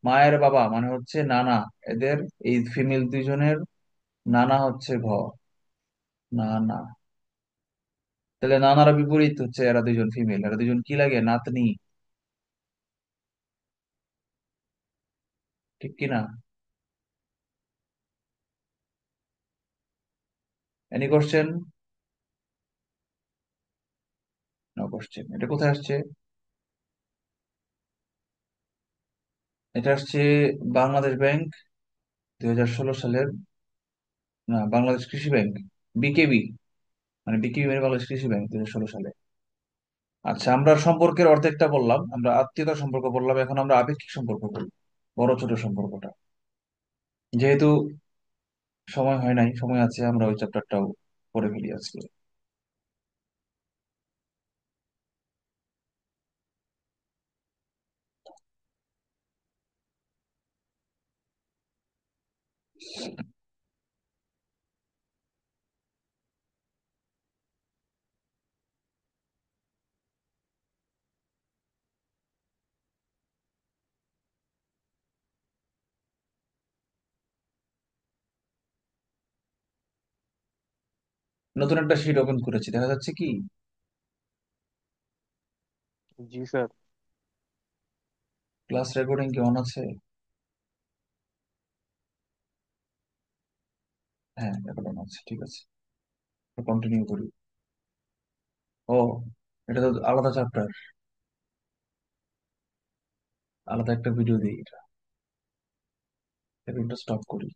মায়ের বাবা মানে হচ্ছে নানা। এদের এই ফিমেল দুজনের নানা হচ্ছে ঘ, নানা। তাহলে নানারা বিপরীত হচ্ছে, এরা দুজন ফিমেল, এরা দুজন কি লাগে? নাতনি, ঠিক কিনা? Any question? No question. এটা কোথায় আসছে? এটা আসছে বাংলাদেশ ব্যাংক 2016 সালের, না, বাংলাদেশ কৃষি ব্যাংক, বিকেবি, মানে বিকেবি মানে বাংলাদেশ কৃষি ব্যাংক 2016 সালে। আচ্ছা, আমরা সম্পর্কের অর্ধেকটা বললাম, আমরা আত্মীয়তার সম্পর্ক বললাম, এখন আমরা আপেক্ষিক সম্পর্ক বলবো, বড় ছোট সম্পর্কটা। যেহেতু সময় হয় নাই, সময় আছে, আমরা ওই চ্যাপ্টারটাও পড়ে ফেলি আজকে। নতুন একটা শিট ওপেন করেছি, দেখা যাচ্ছে কি? জি স্যার। ক্লাস রেকর্ডিং কি অন আছে? হ্যাঁ, রেকর্ড অন আছে, ঠিক আছে, কন্টিনিউ করি। ও, এটা তো আলাদা চ্যাপ্টার, আলাদা একটা ভিডিও দিই, এটা স্টপ করি।